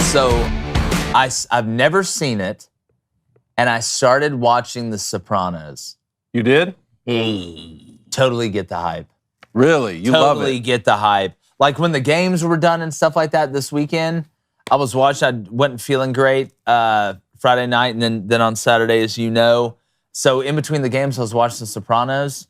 So I've never seen it, and I started watching The Sopranos. You did? Totally get the hype. Really? You love it? Totally get the hype. Like when the games were done and stuff like that this weekend, I was watching. I wasn't feeling great Friday night, and then on Saturday, as you know. So in between the games, I was watching The Sopranos.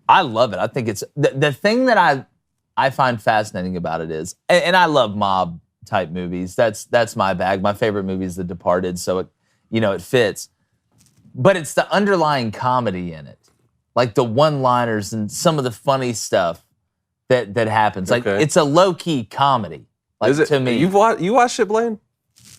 I love it. I think it's the thing that I find fascinating about it is, and I love mob type movies. That's my bag. My favorite movie is The Departed, so it fits. But it's the underlying comedy in it, like the one-liners and some of the funny stuff that happens. Like it's a low-key comedy. Like is it, to me, you watched it, Blaine?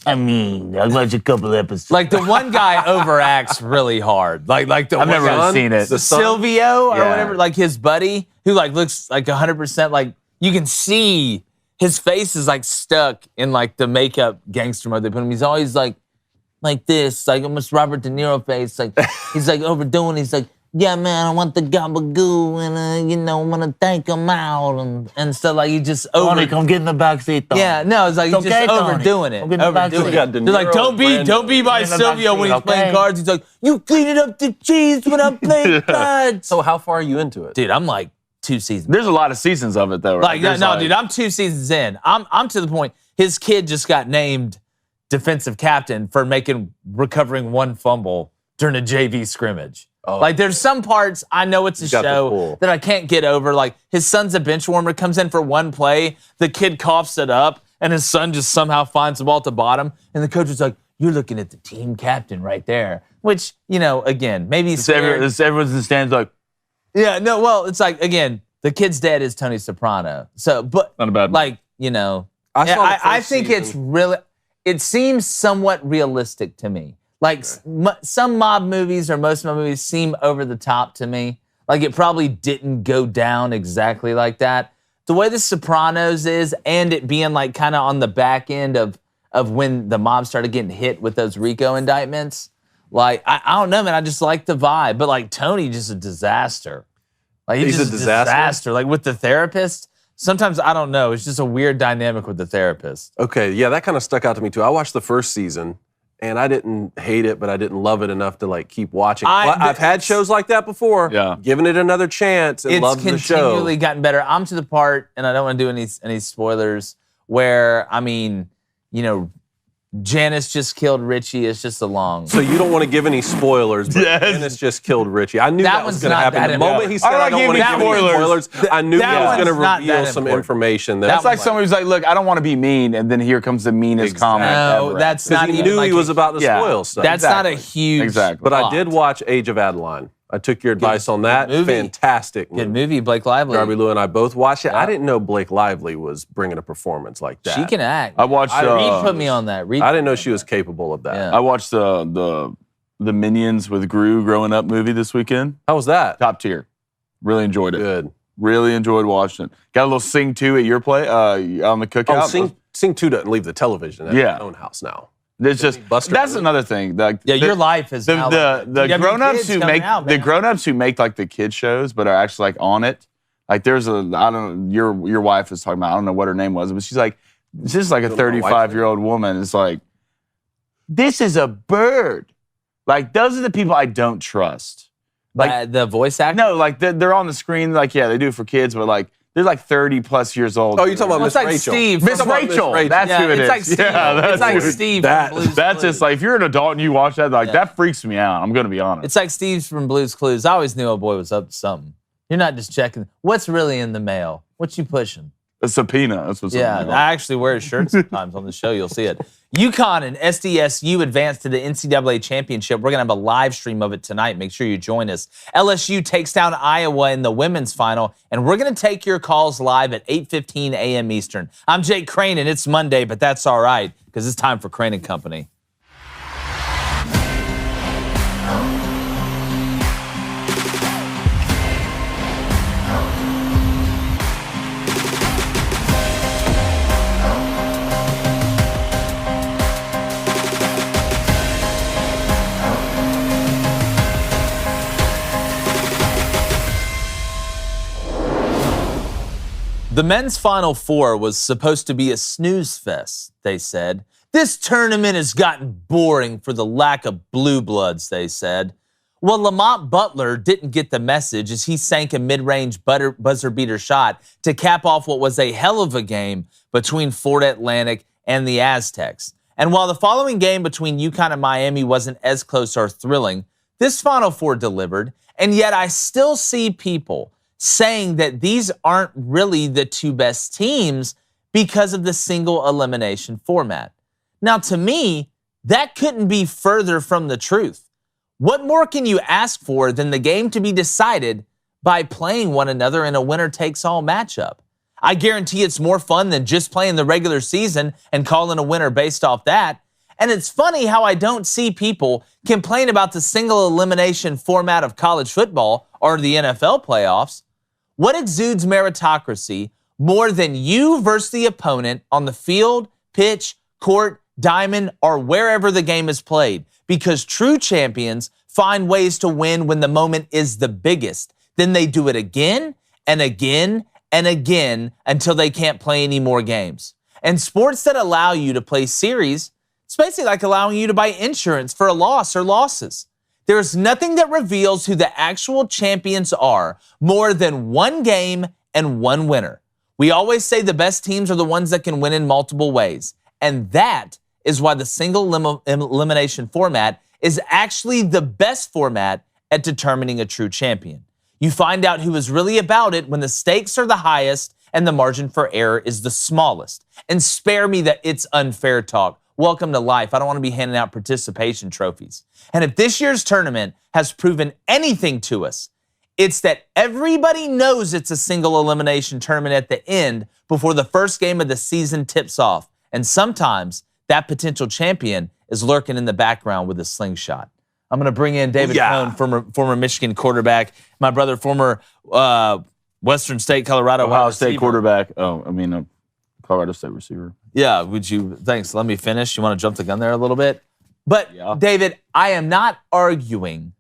I mean, I watched a couple episodes. Like the one guy overacts really hard. Like the I've one never guy, seen it. The son? Silvio or whatever, like his buddy who like looks like 100%. Like you can see his face is like stuck in like the makeup gangster mode they put him. He's always like this, like almost Robert De Niro face. Like he's like overdoing. He's like, yeah, man, I want the gabagoo, and I want to take him out and stuff. Like he just Tony, come get in the backseat, Tony. Yeah, no, it's like he's just overdoing it. Overdoing it. They're like, don't be by Silvio when he's playing cards. He's like, you cleaning up the cheese when I'm playing cards. So how far are you into it? Dude, I'm like 2 seasons. There's a lot of seasons of it, though, right? Like, dude, I'm 2 seasons in. I'm to the point, his kid just got named defensive captain for recovering one fumble during a JV scrimmage. Oh. Like, there's some parts, I know it's a show that I can't get over. Like, his son's a bench warmer, comes in for one play, the kid coughs it up, and his son just somehow finds the ball at the bottom, and the coach is like, you're looking at the team captain right there. Which, again, maybe he's everyone's in the stands like, yeah, no, well, it's like, again, the kid's dad is Tony Soprano. So, but, not a bad like, I think it's really, it seems somewhat realistic to me. Like, some mob movies or most mob movies seem over the top to me. Like, it probably didn't go down exactly like that. The way The Sopranos is, and it being, like, kind of on the back end of when the mob started getting hit with those RICO indictments, like, I don't know, man. I just like the vibe. But, like, Tony, just a disaster. Like, he's just a disaster. Like, with the therapist, sometimes, I don't know. It's just a weird dynamic with the therapist. Okay, yeah, that kind of stuck out to me, too. I watched the first season, and I didn't hate it, but I didn't love it enough to, like, keep watching. I've had shows like that before. Yeah. Giving it another chance and loved the show. It's continually gotten better. I'm to the part, and I don't want to do any spoilers, where, I mean, Janice just killed Richie. It's just a long. So you don't want to give any spoilers, but Janice just killed Richie. I knew that was going to happen. The moment he said, I don't want to give any spoilers, I knew he was going to reveal some information. That's like somebody who's like, look, I don't want to be mean, and then here comes the meanest comment ever. No, that's not even. Because he knew he was about to spoil stuff. That's not a huge. Exactly. But I did watch Age of Adeline. I took your advice on that. Fantastic movie. Good movie, Blake Lively. Darby Lou and I both watched it. I didn't know Blake Lively was bringing a performance like that. She can act. I watched. Reed put me on that. I didn't know she was capable of that. Yeah. I watched the Minions with Gru growing up movie this weekend. How was that? Top tier. Really enjoyed it. Good. Really enjoyed watching it. Got a little Sing 2 at your play on the cookout. Sing 2 doesn't leave the television at his own house now. There's just that's another thing. Your life is the grown-ups who make the grown-ups who make like the kid shows, but are actually like on it. Like there's your wife is talking about. I don't know what her name was, but she's like, this is like a 35-year-old woman. It's like, this is a bird. Like those are the people I don't trust. Like the voice actor. No, like they're on the screen. Like they do it for kids, but like. They're like 30+ years old. Oh, you're talking about Miss Rachel. Steve. Miss Rachel. That's who it is. It's like Steve. It's like Steve from Blue's Clues. That's just like, if you're an adult and you watch that, like that freaks me out. I'm going to be honest. It's like Steve's from Blue's Clues. I always knew a boy was up to something. You're not just checking. What's really in the mail? What you pushing? A subpoena. That's what's I actually wear a shirt sometimes on the show. You'll see it. UConn and SDSU advanced to the NCAA championship. We're going to have a live stream of it tonight. Make sure you join us. LSU takes down Iowa in the women's final, and we're going to take your calls live at 8:15 a.m. Eastern. I'm Jake Crane, and it's Monday, but that's all right because it's time for Crane & Company. The men's Final Four was supposed to be a snooze fest, they said. This tournament has gotten boring for the lack of blue bloods, they said. Well, Lamont Butler didn't get the message as he sank a mid-range buzzer beater shot to cap off what was a hell of a game between Florida Atlantic and the Aztecs. And while the following game between UConn and Miami wasn't as close or thrilling, this Final Four delivered, and yet I still see people saying that these aren't really the two best teams because of the single elimination format. Now, to me, that couldn't be further from the truth. What more can you ask for than the game to be decided by playing one another in a winner-takes-all matchup? I guarantee it's more fun than just playing the regular season and calling a winner based off that. And it's funny how I don't see people complain about the single elimination format of college football or the NFL playoffs. What exudes meritocracy more than you versus the opponent on the field, pitch, court, diamond, or wherever the game is played? Because true champions find ways to win when the moment is the biggest. Then they do it again and again and again until they can't play any more games. And sports that allow you to play series, it's basically like allowing you to buy insurance for a loss or losses. There is nothing that reveals who the actual champions are more than one game and one winner. We always say the best teams are the ones that can win in multiple ways. And that is why the single elimination format is actually the best format at determining a true champion. You find out who is really about it when the stakes are the highest and the margin for error is the smallest. And spare me that it's unfair talk. Welcome to life. I don't want to be handing out participation trophies. And if this year's tournament has proven anything to us, it's that everybody knows it's a single elimination tournament at the end before the first game of the season tips off. And sometimes that potential champion is lurking in the background with a slingshot. I'm going to bring in David Cohn, former Michigan quarterback, my brother, former Western State, Colorado Ohio State quarterback. Colorado State receiver. Yeah, thanks. Let me finish. You want to jump the gun there a little bit? But, David, I am not arguing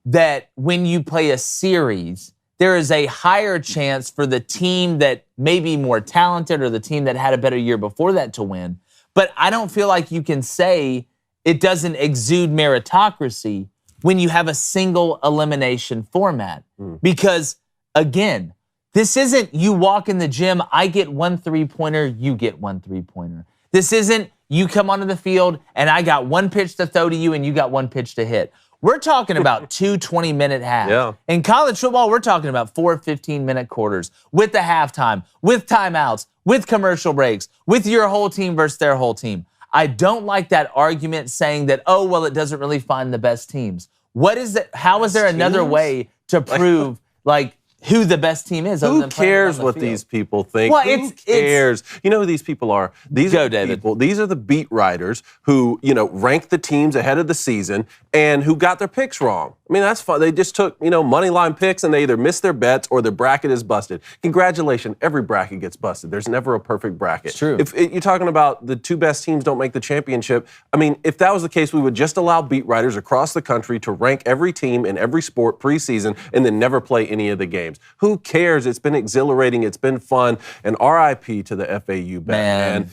that when you play a series, there is a higher chance for the team that may be more talented or the team that had a better year before that to win. But I don't feel like you can say it doesn't exude meritocracy when you have a single elimination format. Because, again, this isn't you walk in the gym, I get 1 3-pointer, you get 1 3-pointer. This isn't you come onto the field and I got 1 pitch to throw to you and you got 1 pitch to hit. We're talking about 2 20-minute halves. Yeah. In college football, we're talking about 4 15-minute quarters with the halftime, with timeouts, with commercial breaks, with your whole team versus their whole team. I don't like that argument saying that, oh, well, it doesn't really find the best teams. What is it? How is there another way to prove, who the best team is? Who cares what these people think? Well, who cares? You know who these people are? These are David. People. These are the beat writers who, rank the teams ahead of the season and who got their picks wrong. I mean, that's fun. They just took, money line picks and they either missed their bets or their bracket is busted. Congratulations, every bracket gets busted. There's never a perfect bracket. It's true. If you're talking about the 2 best teams don't make the championship, I mean, if that was the case, we would just allow beat writers across the country to rank every team in every sport preseason and then never play any of the games. Who cares? It's been exhilarating. It's been fun. And RIP to the FAU bet, man.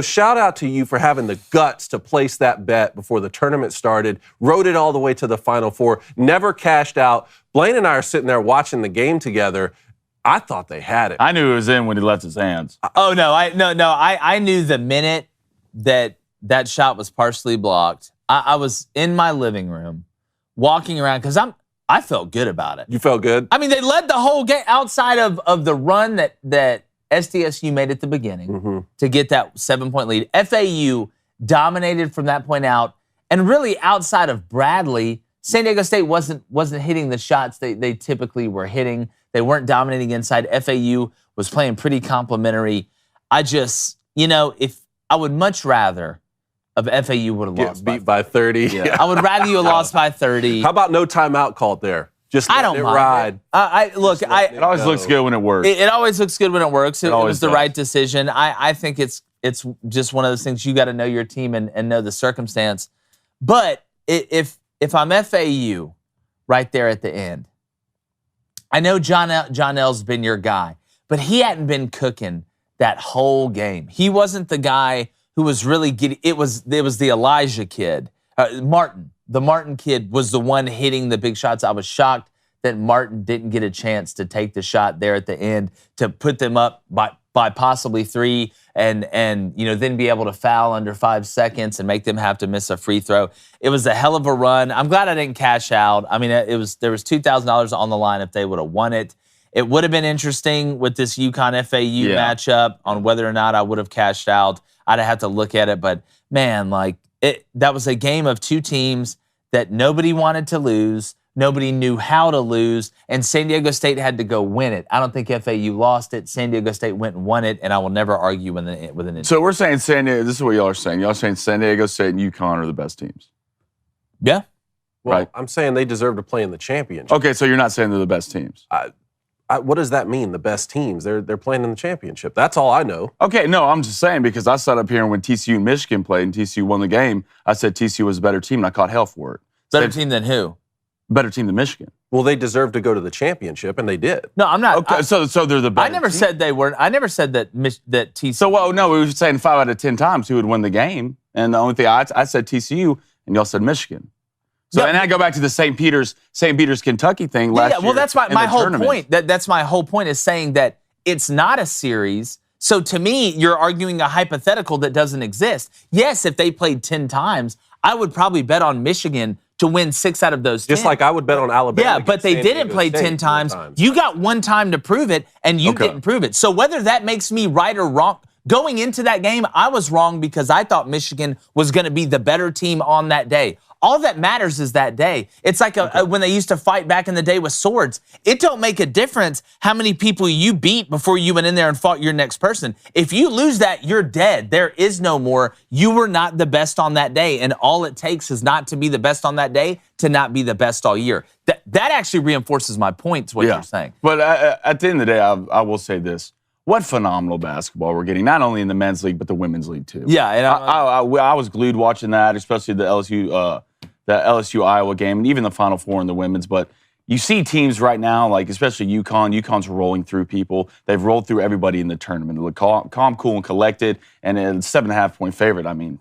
Shout out to you for having the guts to place that bet before the tournament started, rode it all the way to the Final Four, never cashed out. Blaine and I are sitting there watching the game together. I thought they had it. I knew it was in when he left his hands. Oh, no. I knew the minute that shot was partially blocked. I was in my living room walking around because I felt good about it. You felt good? I mean, they led the whole game outside of the run that SDSU made at the beginning to get that 7-point lead. FAU dominated from that point out. And really, outside of Bradley, San Diego State wasn't hitting the shots they typically were hitting. They weren't dominating inside. FAU was playing pretty complimentary. I just, if I would much rather of FAU would have lost beat by 30. Yeah. I would rather you have lost by 30. How about no timeout called there? Just let it ride. It always looks good when it works. It always looks good when it works. It was the right decision. I think it's just one of those things you got to know your team and know the circumstance. But if I'm FAU right there at the end, I know John L's been your guy, but he hadn't been cooking that whole game. He wasn't the guy who was really getting. It was the Elijah kid, Martin. The Martin kid was the one hitting the big shots. I was shocked that Martin didn't get a chance to take the shot there at the end to put them up by possibly 3 and then be able to foul under 5 seconds and make them have to miss a free throw. It was a hell of a run. I'm glad I didn't cash out. I mean, there was $2,000 on the line if they would have won it. It would have been interesting with this UConn FAU matchup on whether or not I would have cashed out. I'd have had to look at it, but man, that was a game of two teams that nobody wanted to lose. Nobody knew how to lose, and San Diego State had to go win it. I don't think FAU lost it. San Diego State went and won it, and I will never argue with an. So we're saying San Diego. This is what y'all are saying. Y'all are saying San Diego State and UConn are the best teams. Yeah. Well, right. I'm saying they deserve to play in the championship. Okay, so you're not saying they're the best teams. What does that mean? The best teams? They're playing in the championship. That's all I know. Okay, no, I'm just saying because I sat up here and when TCU and Michigan played and TCU won the game, I said TCU was a better team and I caught hell for it. Better team than who? Better team than Michigan. Well, they deserve to go to the championship, and they did. No, I'm not. Okay, so they're the better. I never said they weren't. I never said that TCU. So, well, no, we were saying 5 out of 10 times who would win the game, and the only thing I said TCU, and y'all said Michigan. So, and I go back to the St. Peter's, Kentucky thing last year. Well, that's my whole point. That's my whole point is saying that it's not a series. So, to me, you're arguing a hypothetical that doesn't exist. Yes, if they played 10 times, I would probably bet on Michigan to win 6 out of those 10. Just like I would bet on Alabama. Yeah, but they didn't play 10 times. You got one time to prove it, and you didn't prove it. So whether that makes me right or wrong, going into that game, I was wrong because I thought Michigan was going to be the better team on that day. All that matters is that day. It's like when they used to fight back in the day with swords. It don't make a difference how many people you beat before you went in there and fought your next person. If you lose that, you're dead. There is no more. You were not the best on that day, and all it takes is not to be the best on that day to not be the best all year. That actually reinforces my point to what you're saying. But at the end of the day, I will say this. What phenomenal basketball we're getting, not only in the men's league, but the women's league, too. Yeah. And I was glued watching that, especially the LSU Iowa game, and even the Final Four in the women's. But you see teams right now, like especially UConn. UConn's rolling through people. They've rolled through everybody in the tournament. They look calm, cool, and collected, and a 7.5-point favorite. I mean,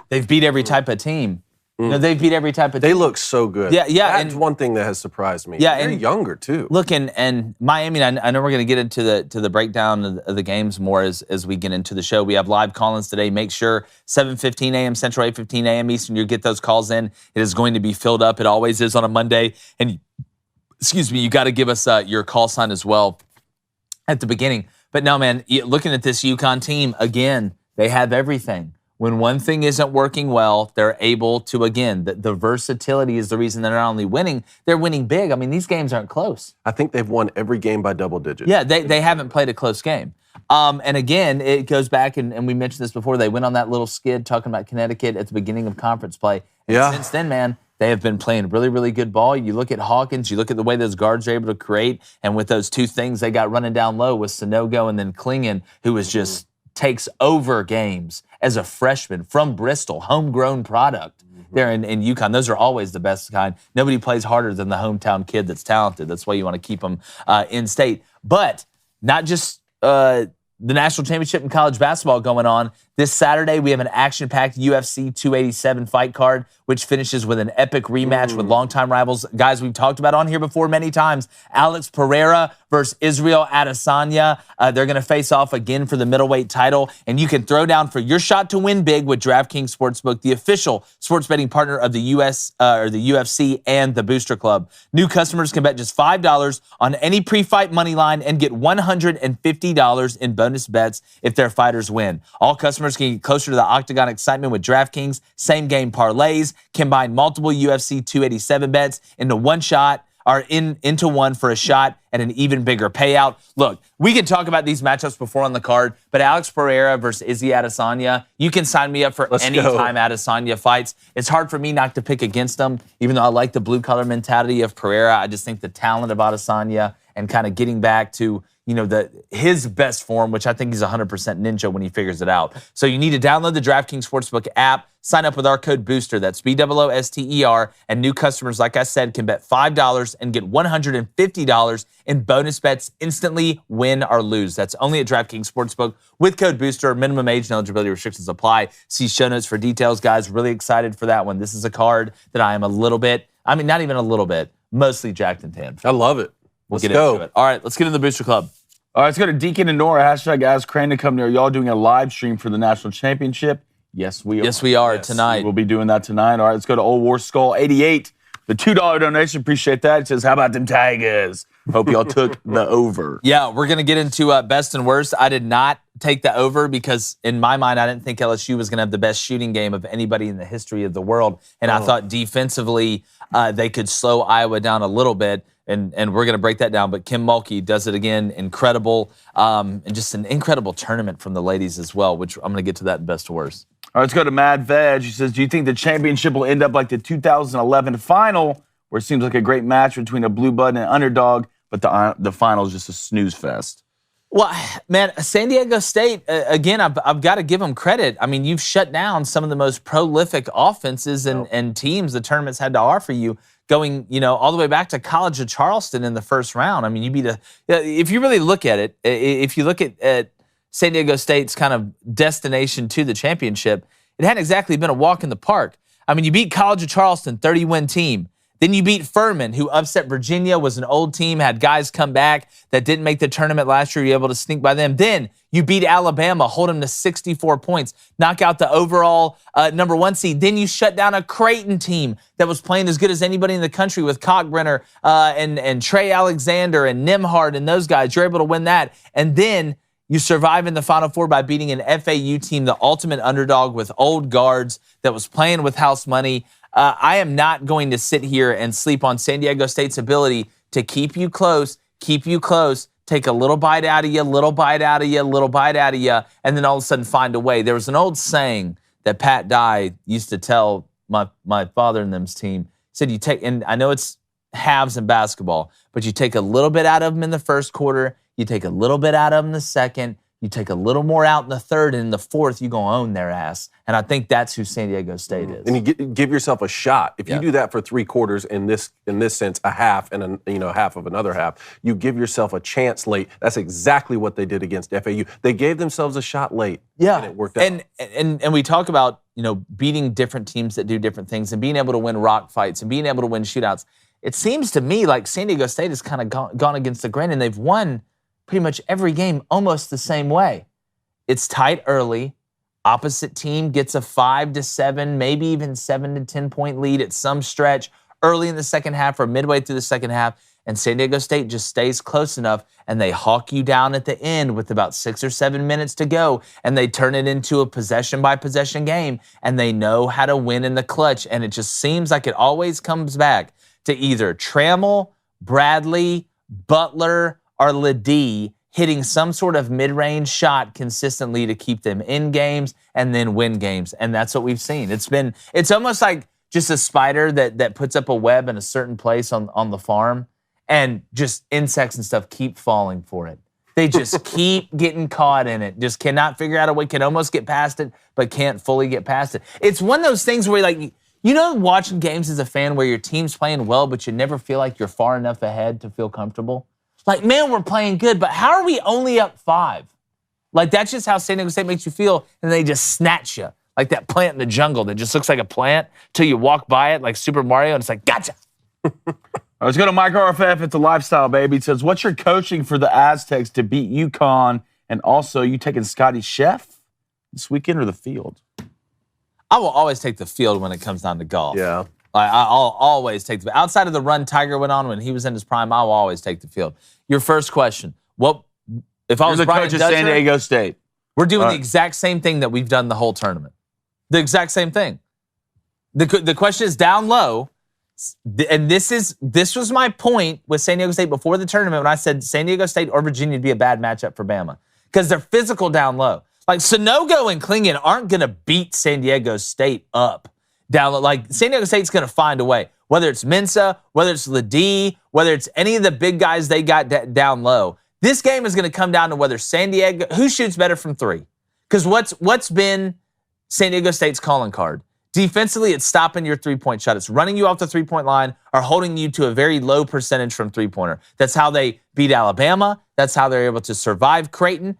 they've beat every type of team. They've beat every type of team. They look so good. Yeah. That's one thing that has surprised me. Yeah, they're younger too. Look, and Miami. I know we're going to get into the breakdown of the games more as we get into the show. We have live call-ins today. Make sure 7:15 a.m. Central, 8:15 a.m. Eastern. You get those calls in. It is going to be filled up. It always is on a Monday. And you got to give us your call sign as well at the beginning. But no, man, looking at this UConn team again, they have everything. When one thing isn't working well, they're able to, again, the versatility is the reason they're not only winning, they're winning big. I mean, these games aren't close. I think they've won every game by double digits. Yeah, they haven't played a close game. And again, it goes back, and we mentioned this before, they went on that little skid talking about Connecticut at the beginning of conference play. And since then, man, they have been playing really, really good ball. You look at Hawkins, you look at the way those guards are able to create, and with those two things they got running down low with Sonogo and then Klingon, who was just takes over games as a freshman from Bristol, homegrown product there in UConn. Those are always the best kind. Nobody plays harder than the hometown kid that's talented. That's why you want to keep them in state. But not just the national championship in college basketball going on. This Saturday, we have an action-packed UFC 287 fight card, which finishes with an epic rematch with longtime rivals. Guys, we've talked about on here before many times. Alex Pereira versus Israel Adesanya. They're going to face off again for the middleweight title. And you can throw down for your shot to win big with DraftKings Sportsbook, the official sports betting partner of the UFC and the Booster Club. New customers can bet just $5 on any pre-fight money line and get $150 in bonus bets if their fighters win. All customers can get closer to the octagon excitement with DraftKings same-game parlays. Combine multiple UFC 287 bets into one shot or into one for a shot at an even bigger payout. Look, we can talk about these matchups before on the card, but Alex Pereira versus Izzy Adesanya, you can sign me up for any time Adesanya fights. It's hard for me not to pick against them, even though I like the blue-collar mentality of Pereira. I just think the talent of Adesanya and kind of getting back to his best form, which I think he's 100% ninja when he figures it out. So you need to download the DraftKings Sportsbook app, Sign up with our code BOOSTER. That's BOOSTER. And new customers, like I said, can bet $5 and get $150 in bonus bets instantly, win or lose. That's only at DraftKings Sportsbook with code BOOSTER. Minimum age and eligibility restrictions apply. See show notes for details, guys. Really excited for that one. This is a card that I am not even a little bit, mostly jacked and tanned. I love it. Let's get into it. All right, let's get in the Booster Club. All right, let's go to Deacon and Nora. Hashtag Ask Crane to come near. Y'all doing a live stream for the national championship? Yes, we are. Yes, we are tonight. We'll be doing that tonight. All right, let's go to Old War Skull 88. The $2 donation. Appreciate that. It says, how about them Tigers? Hope y'all took the over. Yeah, we're going to get into best and worst. I did not take the over because in my mind, I didn't think LSU was going to have the best shooting game of anybody in the history of the world. And I thought defensively they could slow Iowa down a little bit. And we're going to break that down. But Kim Mulkey does it again. Incredible. And just an incredible tournament from the ladies as well, which I'm going to get to that in best or worst. All right, let's go to Mad Veg. He says, do you think the championship will end up like the 2011 final, where it seems like a great match between a blue blood and an underdog, but the final is just a snooze fest? Well, man, San Diego State, again, I've got to give them credit. I mean, you've shut down some of the most prolific offenses and teams the tournament's had to offer you, going, all the way back to College of Charleston in the first round. I mean, you beat if you really look at it, if you look at San Diego State's kind of destination to the championship, it hadn't exactly been a walk in the park. I mean, you beat College of Charleston, 30-win team. Then you beat Furman, who upset Virginia, was an old team, had guys come back that didn't make the tournament last year. You were able to sneak by them. Then you beat Alabama, hold them to 64 points, knock out the overall number 1 seed. Then you shut down a Creighton team that was playing as good as anybody in the country with Cockbrenner and Trey Alexander and Nimhard and those guys. You're able to win that. And then you survive in the Final Four by beating an FAU team, the ultimate underdog with old guards that was playing with house money. I am not going to sit here and sleep on San Diego State's ability to keep you close, take a little bite out of you, little bite out of you, little bite out of you, and then all of a sudden find a way. There was an old saying that Pat Dye used to tell my father and them's team. He said, and I know it's halves in basketball, but you take a little bit out of them in the first quarter, you take a little bit out of them in the second, you take a little more out in the third, and in the fourth, you're going to own their ass. And I think that's who San Diego State is. And you give yourself a shot. If you do that for 3 quarters, in this sense, a half and half of another half, you give yourself a chance late. That's exactly what they did against FAU. They gave themselves a shot late, and it worked out. And we talk about beating different teams that do different things and being able to win rock fights and being able to win shootouts. It seems to me like San Diego State has kind of gone against the grain, and they've won pretty much every game almost the same way. It's tight early. Opposite team gets a 5 to 7, maybe even 7 to 10 point lead at some stretch early in the second half or midway through the second half. And San Diego State just stays close enough and they hawk you down at the end with about 6 or 7 minutes to go. And they turn it into a possession by possession game. And they know how to win in the clutch. And it just seems like it always comes back to either Trammell, Bradley, Butler, or Ledee hitting some sort of mid-range shot consistently to keep them in games and then win games. And that's what we've seen. It's almost like just a spider that puts up a web in a certain place on the farm, and just insects and stuff keep falling for it. They just keep getting caught in it. Just cannot figure out a way, can almost get past it, but can't fully get past it. It's one of those things where watching games as a fan where your team's playing well, but you never feel like you're far enough ahead to feel comfortable. Like, man, we're playing good, but how are we only up 5? Like, that's just how San Diego State makes you feel, and they just snatch you. Like that plant in the jungle that just looks like a plant till you walk by it like Super Mario, and it's like, gotcha. Let's go to Mike RFF. It's a lifestyle, baby. It says, what's your coaching for the Aztecs to beat UConn? And also, you taking Scotty Chef this weekend or the field? I will always take the field when it comes down to golf. Yeah. I'll always take the outside of the run Tiger went on when he was in his prime. I'll always take the field. Your first question: what if I was the Brian coach of Dutcher, San Diego State? We're doing the exact same thing that we've done the whole tournament. The exact same thing. The question is down low, and this was my point with San Diego State before the tournament when I said San Diego State or Virginia would be a bad matchup for Bama because they're physical down low. Like Sonogo and Klingon aren't going to beat San Diego State up. Down, like San Diego State's going to find a way, whether it's Mensa, whether it's Ledee, whether it's any of the big guys they got down low. This game is going to come down to whether San Diego, who shoots better from 3. Because what's been San Diego State's calling card? Defensively, it's stopping your three-point shot. It's running you off the three-point line or holding you to a very low percentage from three-pointer. That's how they beat Alabama. That's how they're able to survive Creighton.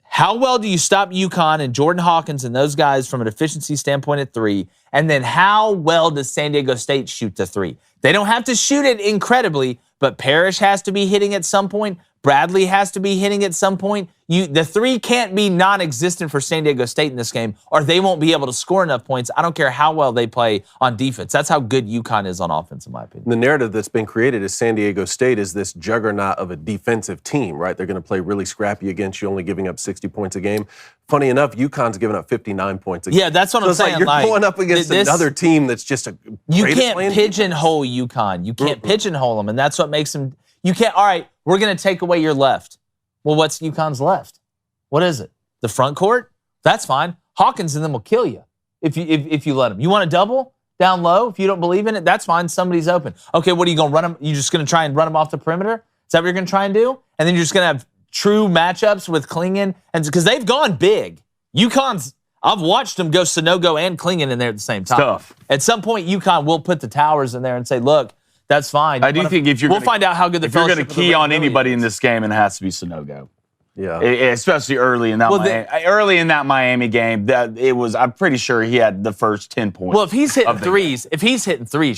How well do you stop UConn and Jordan Hawkins and those guys from an efficiency standpoint at three? And then how well does San Diego State shoot the three? They don't have to shoot it incredibly, but Parrish has to be hitting at some point. Bradley has to be hitting at some point. The three can't be non-existent for San Diego State in this game, or they won't be able to score enough points. I don't care how well they play on defense. That's how good UConn is on offense, in my opinion. The narrative that's been created is San Diego State is this juggernaut of a defensive team, right? They're going to play really scrappy against you, only giving up 60 points a game. Funny enough, UConn's giving up 59 points a game. Yeah, that's what I'm saying. You're going up against another team that's just a You can't pigeonhole UConn. You can't pigeonhole them, and that's what makes them. You can't. All right, we're going to take away your left. Well, what's UConn's left? What is it? The front court? That's fine. Hawkins and them will kill you if you let them. You want to double down low? If you don't believe in it, that's fine. Somebody's open. Okay, what are you going to run them? You're just going to try and run them off the perimeter? Is that what you're going to try and do? And then you're just going to have true matchups with Klingon? And because they've gone big. UConn's, I've watched them go Sonogo and Klingon in there at the same time. Tough. At some point, UConn will put the towers in there and say, look, that's fine. I do think if you're we'll find out how good the if you're going to key on anybody in this game, and it has to be Sonogo. Yeah, especially early in that Miami game. That it was. I'm pretty sure he had the first 10 points. Well, if he's hitting threes,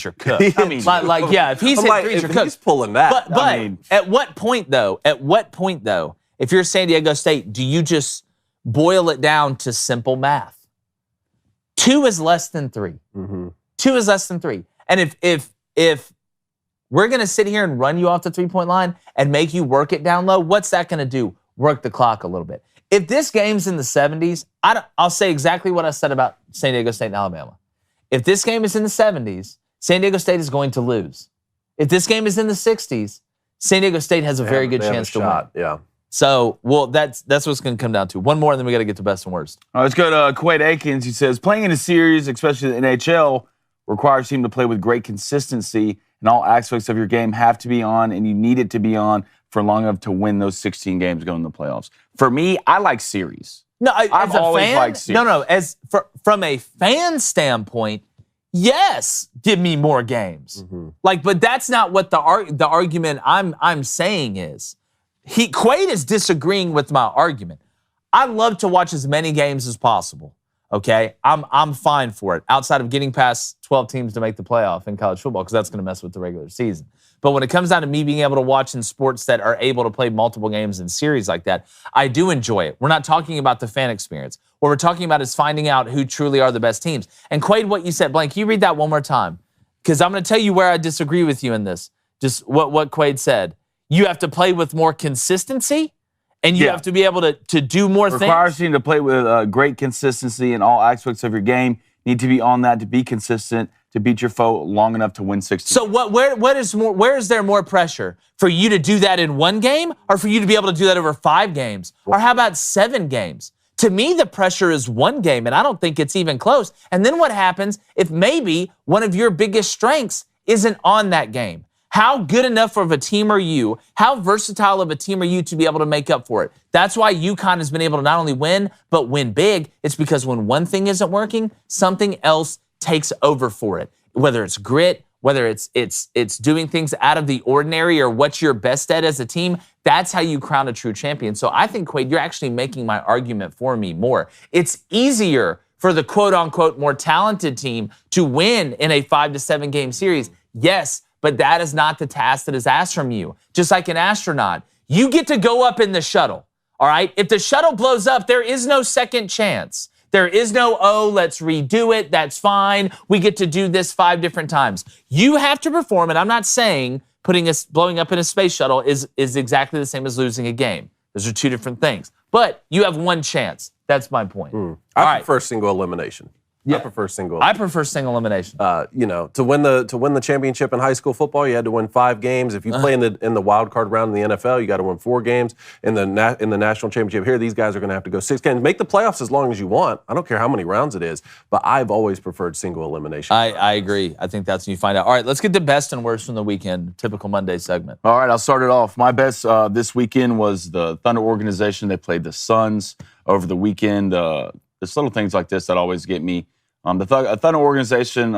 you're cooked. I mean, if he's hitting threes, you're cooked. He's pulling that. But at what point though? If you're San Diego State, do you just boil it down to simple math? 2 is less than 3. Mm-hmm. 2 is less than 3. And if we're going to sit here and run you off the three-point line and make you work it down low, what's that going to do? Work the clock a little bit. If this game's in the 70s, I'll say exactly what I said about San Diego State and Alabama. If this game is in the 70s, San Diego State is going to lose. If this game is in the 60s, San Diego State has a very good chance to win. Yeah. So, that's what it's going to come down to. One more, and then we got to get to best and worst. All right, let's go to Quaid Akins. He says, playing in a series, especially the NHL, requires him to play with great consistency, and all aspects of your game have to be on, and you need it to be on for long enough to win those 16 games going to the playoffs. For me, I like series. No, I've always liked series. No. From a fan standpoint, yes, give me more games. Mm-hmm. But that's not what the argument I'm saying is. Quaid is disagreeing with my argument. I love to watch as many games as possible. Okay, I'm fine for it. Outside of getting past 12 teams to make the playoff in college football, because that's going to mess with the regular season. But when it comes down to me being able to watch in sports that are able to play multiple games in series like that, I do enjoy it. We're not talking about the fan experience. What we're talking about is finding out who truly are the best teams. And Quaid, what you said, Blank, you read that one more time, because I'm going to tell you where I disagree with you in this. Just what Quaid said. You have to play with more consistency. And you have to be able to do more things. Requires you to play with great consistency in all aspects of your game. Need to be on that to be consistent, to beat your foe long enough to win 16. So where is there more pressure? For you to do that in one game, or for you to be able to do that over 5 games? Or how about 7 games? To me, the pressure is 1 game, and I don't think it's even close. And then what happens if maybe one of your biggest strengths isn't on that game? How good enough of a team are you? How versatile of a team are you to be able to make up for it? That's why UConn has been able to not only win, but win big. It's because when one thing isn't working, something else takes over for it. Whether it's grit, whether it's doing things out of the ordinary, or what you're best at as a team, that's how you crown a true champion. So I think, Quaid, you're actually making my argument for me more. It's easier for the quote-unquote more talented team to win in a 5 to 7 game series. Yes, but that is not the task that is asked from you. Just like an astronaut, you get to go up in the shuttle, all right? If the shuttle blows up, there is no second chance. There is no, let's redo it, that's fine. We get to do this 5 different times. You have to perform, and I'm not saying blowing up in a space shuttle is exactly the same as losing a game. Those are 2 different things. But you have 1 chance. That's my point. I prefer single elimination. Yeah. I prefer single. I prefer single elimination. To win the championship in high school football, you had to win 5 games. If you play in the wild card round in the NFL, you got to win 4 games. In the national championship here, these guys are going to have to go 6 games. Make the playoffs as long as you want. I don't care how many rounds it is, but I've always preferred single elimination. I agree. I think that's when you find out. All right, let's get the best and worst from the weekend. Typical Monday segment. All right, I'll start it off. My best this weekend was the Thunder organization. They played the Suns over the weekend. There's little things like this that always get me The Thunder organization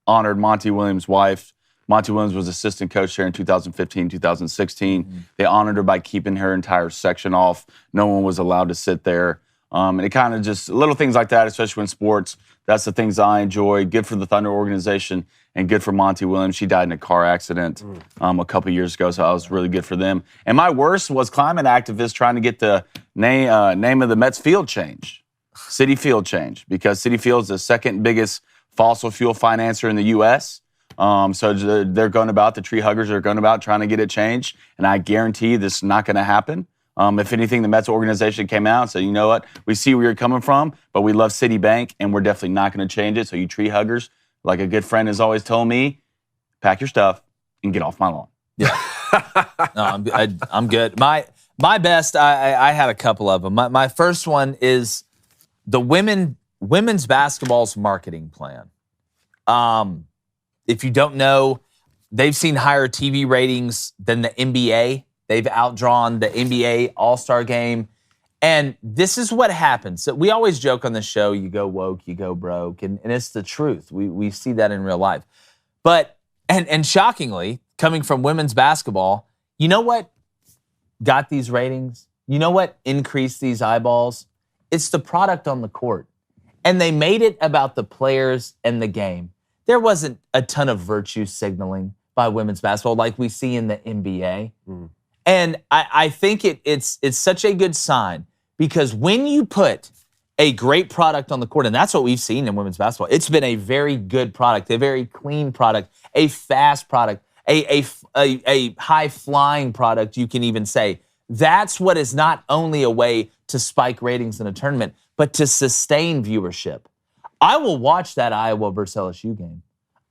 honored Monty Williams' wife. Monty Williams was assistant coach there in 2015, 2016. Mm-hmm. They honored her by keeping her entire section off. No one was allowed to sit there. And it kind of just little things like that, especially in sports. That's the things I enjoy. Good for the Thunder organization and good for Monty Williams. She died in a car accident a couple years ago, so that was really good for them. And my worst was climate activists trying to get the name of the Mets field changed, Citi Field change, because Citi Field is the second biggest fossil fuel financer in the U.S., so they're going about, the tree huggers are going about trying to get it changed, and I guarantee this is not going to happen. If anything, the Mets organization came out and said, you know what, we see where you're coming from, but we love Citibank, and we're definitely not going to change it. So you tree huggers, like a good friend has always told me, pack your stuff and get off my lawn. Yeah. No, I'm good. My best, I had a couple of them. My first one is the women's basketball's marketing plan. If you don't know, they've seen higher TV ratings than the NBA. They've outdrawn the NBA All-Star Game. And this is what happens. So we always joke on the show, you go woke, you go broke. And it's the truth. We see that in real life. But, and shockingly, coming from women's basketball, you know what got these ratings? You know what increased these eyeballs? It's the product on the court. And they made it about the players and the game. There wasn't a ton of virtue signaling by women's basketball like we see in the NBA. Mm. And I think it's such a good sign because when you put a great product on the court, and that's what we've seen in women's basketball, it's been a very good product, a very clean product, a fast product, a high-flying product, you can even say. That's what is not only a way to spike ratings in a tournament, but to sustain viewership. I will watch that Iowa versus LSU game.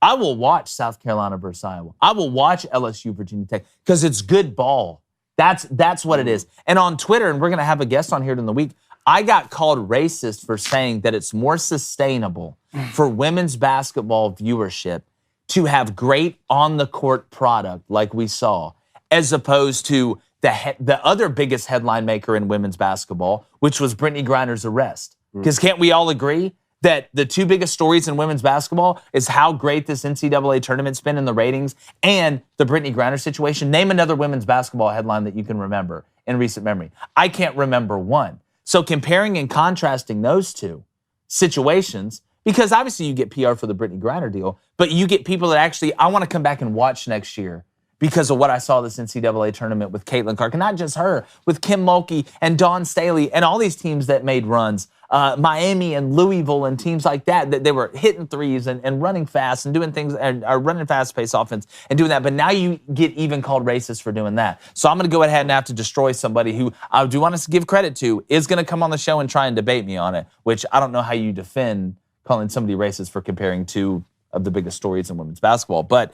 I will watch South Carolina versus Iowa. I will watch LSU, Virginia Tech, because it's good ball. That's what it is. And on Twitter, and we're going to have a guest on here in the week, I got called racist for saying that it's more sustainable for women's basketball viewership to have great on-the-court product like we saw, as opposed to the other biggest headline maker in women's basketball, which was Brittany Griner's arrest. Because can't we all agree that the two biggest stories in women's basketball is how great this NCAA tournament's been in the ratings and the Brittany Griner situation? Name another women's basketball headline that you can remember in recent memory. I can't remember one. So comparing and contrasting those two situations, because obviously you get PR for the Brittany Griner deal, but you get people that actually, I want to come back and watch next year because of what I saw this NCAA tournament with Caitlin Clark, and not just her, with Kim Mulkey and Dawn Staley and all these teams that made runs. Miami and Louisville and teams like that they were hitting threes and running fast and doing things and are running fast-paced offense and doing that. But now you get even called racist for doing that. So I'm going to go ahead and have to destroy somebody who I do want to give credit to is going to come on the show and try and debate me on it, which I don't know how you defend calling somebody racist for comparing two of the biggest stories in women's basketball. But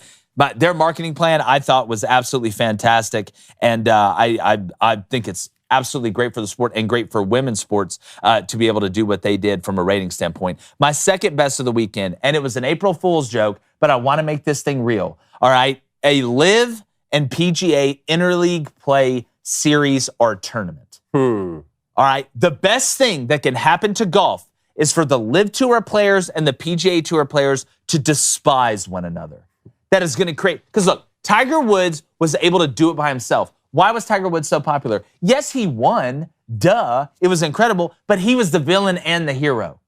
their marketing plan I thought was absolutely fantastic, and I think it's absolutely great for the sport and great for women's sports to be able to do what they did from a rating standpoint. My second best of the weekend, and it was an April Fool's joke, but I want to make this thing real. All right, a LIV and PGA interleague play series or tournament. All right, the best thing that can happen to golf is for the LIV Tour players and the PGA Tour players to despise one another. That is going to create, because look, Tiger Woods was able to do it by himself. Why was Tiger Woods so popular? Yes, he won. Duh. It was incredible. But he was the villain and the hero.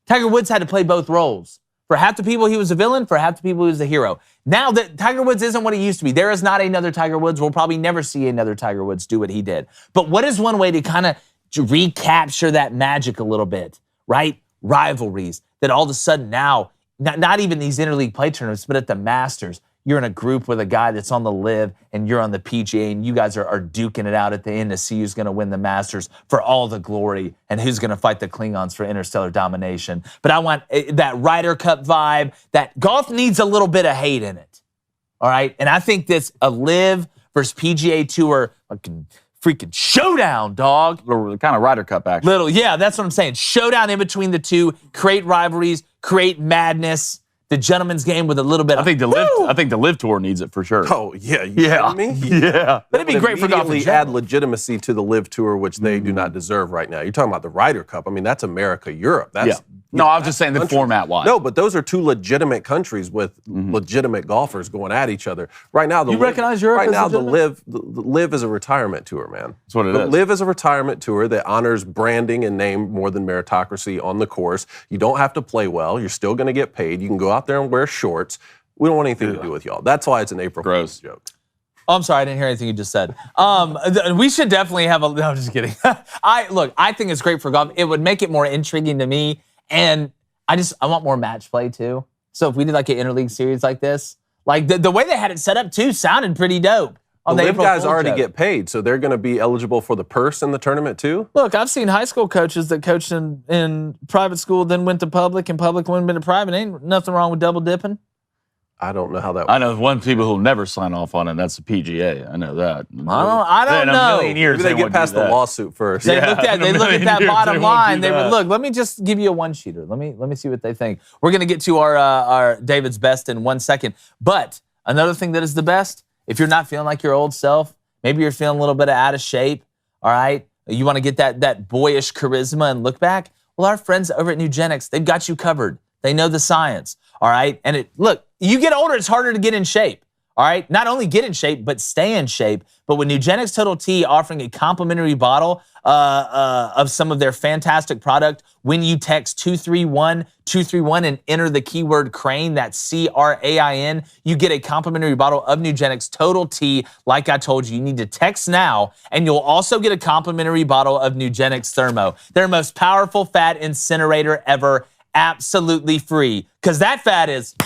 Tiger Woods had to play both roles. For half the people, he was a villain. For half the people, he was the hero. Now that Tiger Woods isn't what he used to be. There is not another Tiger Woods. We'll probably never see another Tiger Woods do what he did. But what is one way to kind of recapture that magic a little bit, right? Rivalries. That all of a sudden now, not even these interleague play tournaments, but at the Masters, you're in a group with a guy that's on the LIV and you're on the PGA and you guys are duking it out at the end to see who's going to win the Masters for all the glory and who's going to fight the Klingons for interstellar domination. But I want that Ryder Cup vibe. That golf needs a little bit of hate in it. All right? And I think this a LIV versus PGA Tour freaking showdown, dog. Little kind of Ryder Cup action. Yeah, that's what I'm saying. Showdown in between the two, create rivalries, create madness. The gentleman's game with a little bit of... I think the LIV Tour needs it for sure. Oh, yeah. You kidding me? Yeah. But it'd be great for golf. Immediately add legitimacy to the LIV Tour, which they do not deserve right now. You're talking about the Ryder Cup. I mean, that's America, Europe. That's No, I was just saying the format-wise. No, but those are two legitimate countries with legitimate golfers going at each other. Right now, recognize Europe right as now, legitimate? the Live is a retirement tour, man. That's what it is. Live is a retirement tour that honors branding and name more than meritocracy on the course. You don't have to play well. You're still going to get paid. You can go out there and wear shorts. We don't want anything to do with y'all. That's why it's an April Fool's joke. Oh, I'm sorry, I didn't hear anything you just said. We should definitely have a. No, I'm just kidding. I think it's great for golf. It would make it more intriguing to me, and I want more match play too. So if we did like an interleague series like this, like the way they had it set up too, sounded pretty dope. The Live guys already get paid, so they're going to be eligible for the purse in the tournament too. Look, I've seen high school coaches that coached in private school, then went to public, and public went into private. Ain't nothing wrong with double dipping. I don't know how that works. I know one people who'll never sign off on it, and that's the PGA. I know that. I don't know. Maybe they get past the lawsuit first. They look at that bottom line. They would look. Let me just give you a one-sheeter. Let me see what they think. We're gonna get to our David's best in 1 second. But another thing that is the best, if you're not feeling like your old self, maybe you're feeling a little bit out of shape. All right, you want to get that boyish charisma and look back. Well, our friends over at Nugenix, they've got you covered. They know the science. All right, and look, you get older, it's harder to get in shape. All right, not only get in shape, but stay in shape. But with Nugenix Total T offering a complimentary bottle of some of their fantastic product, when you text 231-231 and enter the keyword Crane, that's C-R-A-I-N, you get a complimentary bottle of Nugenix Total T. Like I told you need to text now, and you'll also get a complimentary bottle of Nugenix Thermo, their most powerful fat incinerator ever, absolutely free. Because that fat is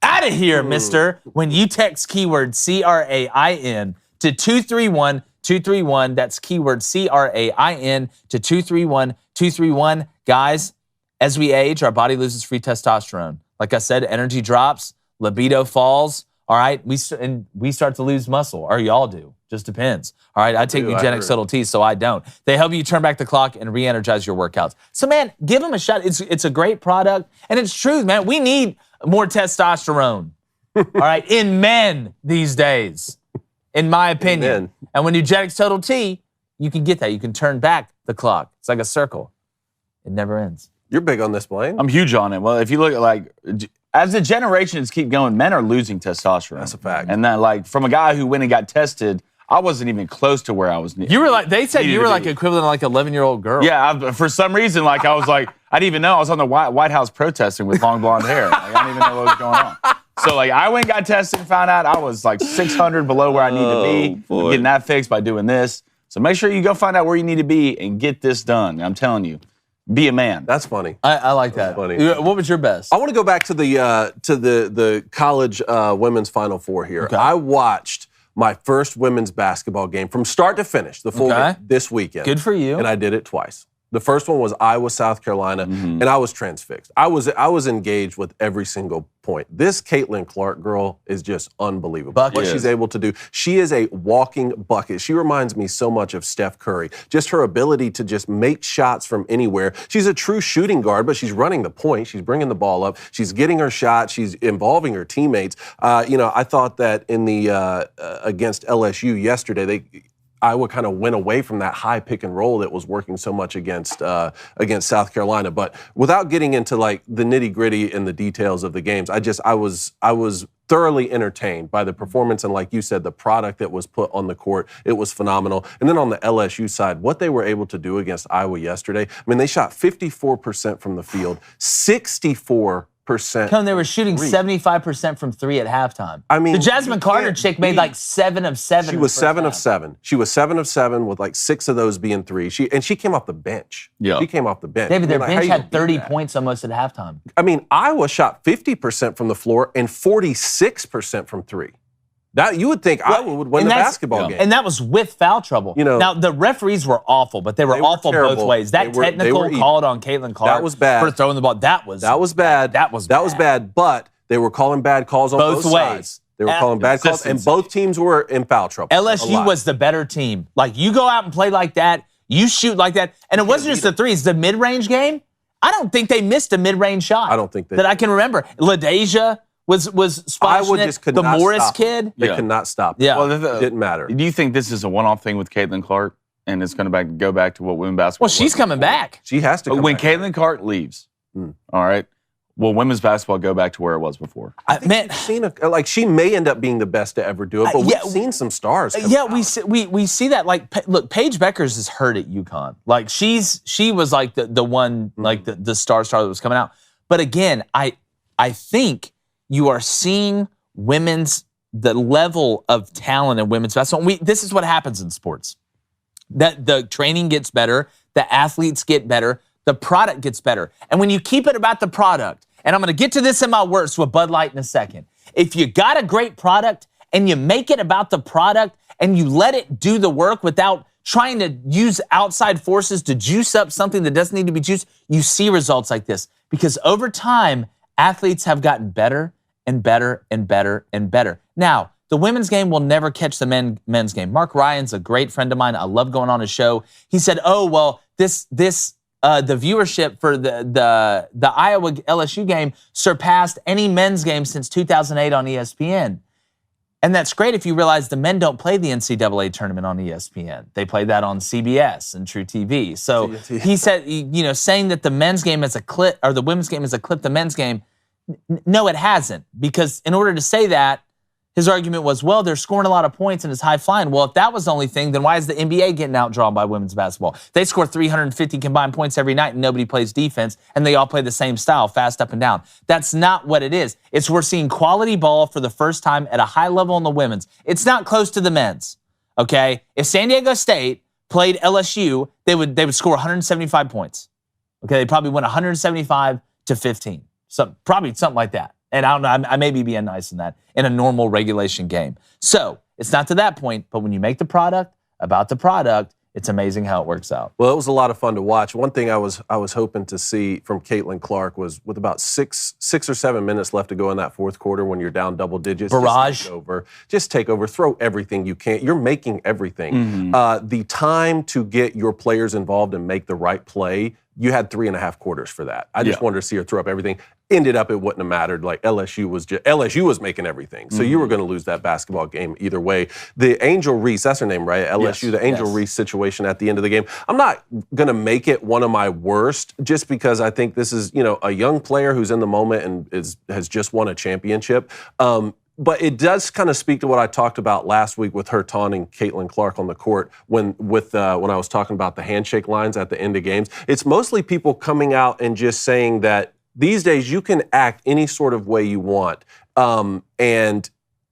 out of here, mister. When you text keyword C-R-A-I-N to 231-231, that's keyword C-R-A-I-N to 231-231. Guys, as we age, our body loses free testosterone. Like I said, energy drops, libido falls. All right, we start to lose muscle, or y'all do. Just depends. All right, I take Nugenix Total T, so I don't. They help you turn back the clock and re-energize your workouts. So, man, give them a shot. It's a great product, and it's true, man. We need more testosterone, all right, in men these days, in my opinion. Amen. And when Nugenix Total T, you can get that. You can turn back the clock. It's like a circle. It never ends. You're big on this, Blaine. I'm huge on it. Well, if you look at as the generations keep going, men are losing testosterone. That's a fact. And then from a guy who went and got tested, I wasn't even close to where I was. You were they said you were like equivalent of like an 11-year-old girl. Yeah, for some reason, I was like, I didn't even know I was on the White House protesting with long blonde hair. I didn't even know what was going on. So I went and got tested and found out I was 600 below where I need to be. I'm getting that fixed by doing this. So make sure you go find out where you need to be and get this done. I'm telling you, be a man. That's funny. I like that. Funny. What was your best? I want to go back to the college women's Final Four here. Okay. I watched my first women's basketball game from start to finish, the full game, this weekend. Good for you. And I did it twice. The first one was Iowa, South Carolina, and I was transfixed. I was engaged with every single point. This Caitlin Clark girl is just unbelievable. What she's able to do. She is a walking bucket. She reminds me so much of Steph Curry. Just her ability to just make shots from anywhere. She's a true shooting guard, but she's running the point. She's bringing the ball up. She's getting her shot. She's involving her teammates. I thought that in the against LSU yesterday, Iowa kind of went away from that high pick and roll that was working so much against South Carolina. But without getting into the nitty gritty and the details of the games, I was thoroughly entertained by the performance and, like you said, the product that was put on the court. It was phenomenal. And then on the LSU side, what they were able to do against Iowa yesterday, I mean, they shot 54% from the field, 64%. They were shooting 75% from three at halftime. I mean, the Jasmine Carter chick made 7 of 7. She was 7 of 7. She was 7 of 7 with 6 of those being three. She came off the bench. Yeah. She came off the bench. David, their bench had 30 points almost at halftime. I mean, Iowa shot 50% from the floor and 46% from three. That you would think Iowa would win the basketball game. And that was with foul trouble. Now, the referees were awful, but they were awful both ways. That technical called on Caitlin Clark that was bad. for throwing the ball, that was bad. That was bad, but they were calling bad calls on both ways. Sides. They were calling bad calls, and both teams were in foul trouble. LSU was the better team. You go out and play like that, you shoot like that, and it wasn't just the threes. The mid-range game, I don't think they missed a mid-range shot. I don't think that I can remember. LaDesia was spotting it. The Morris kid. They could not stop. Yeah. Well, it didn't matter. Do you think this is a one-off thing with Caitlin Clark, and it's going to go back to what women basketball? Well, she's coming back. She has to come when back. Caitlin Clark leaves, All right. Will women's basketball go back to where it was before? I think we've seen she may end up being the best to ever do it, but we've seen some stars. We see that. Like, look, Paige Beckers is hurt at UConn. Like, she was like the one, like the star that was coming out. But again, I think you are seeing the level of talent in women's basketball. This is what happens in sports. That the training gets better, the athletes get better, the product gets better. And when you keep it about the product, and I'm going to get to this in my words with Bud Light in a second. If you got a great product and you make it about the product and you let it do the work without trying to use outside forces to juice up something that doesn't need to be juiced, you see results like this. Because over time, athletes have gotten better and better and better and better. Now, the women's game will never catch the men's game. Mark Ryan's a great friend of mine. I love going on his show. He said, the viewership for the Iowa LSU game surpassed any men's game since 2008 on ESPN. And that's great if you realize the men don't play the NCAA tournament on ESPN. They play that on CBS and True TV. So he said, saying that the men's game is a clip or the women's game is a clip the men's game. No, it hasn't. Because in order to say that, his argument was, well, they're scoring a lot of points and it's high flying. Well, if that was the only thing, then why is the NBA getting outdrawn by women's basketball? They score 350 combined points every night and nobody plays defense and they all play the same style, fast up and down. That's not what it is. It's we're seeing quality ball for the first time at a high level in the women's. It's not close to the men's, okay? If San Diego State played LSU, they would score 175 points. Okay, they probably win 175-15. Probably something like that. And I don't know, I may be being nice in that, in a normal regulation game. So it's not to that point, but when you make the product about the product, it's amazing how it works out. Well, it was a lot of fun to watch. One thing I was hoping to see from Caitlin Clark was with about six or 7 minutes left to go in that fourth quarter when you're down double digits. Barrage. Just take over. Throw everything you can. You're making everything. The time to get your players involved and make the right play, you had 3.5 quarters for that. I just wanted to see her throw up everything. Ended up, it wouldn't have mattered. Like LSU was making everything. So you were going to lose that basketball game either way. The Angel Reese, that's her name, right? LSU, the Angel Reese situation at the end of the game. I'm not going to make it one of my worst just because I think this is, a young player who's in the moment and has just won a championship. But it does kind of speak to what I talked about last week with her taunting Caitlin Clark on the court when I was talking about the handshake lines at the end of games. It's mostly people coming out and just saying that these days you can act any sort of way you want, and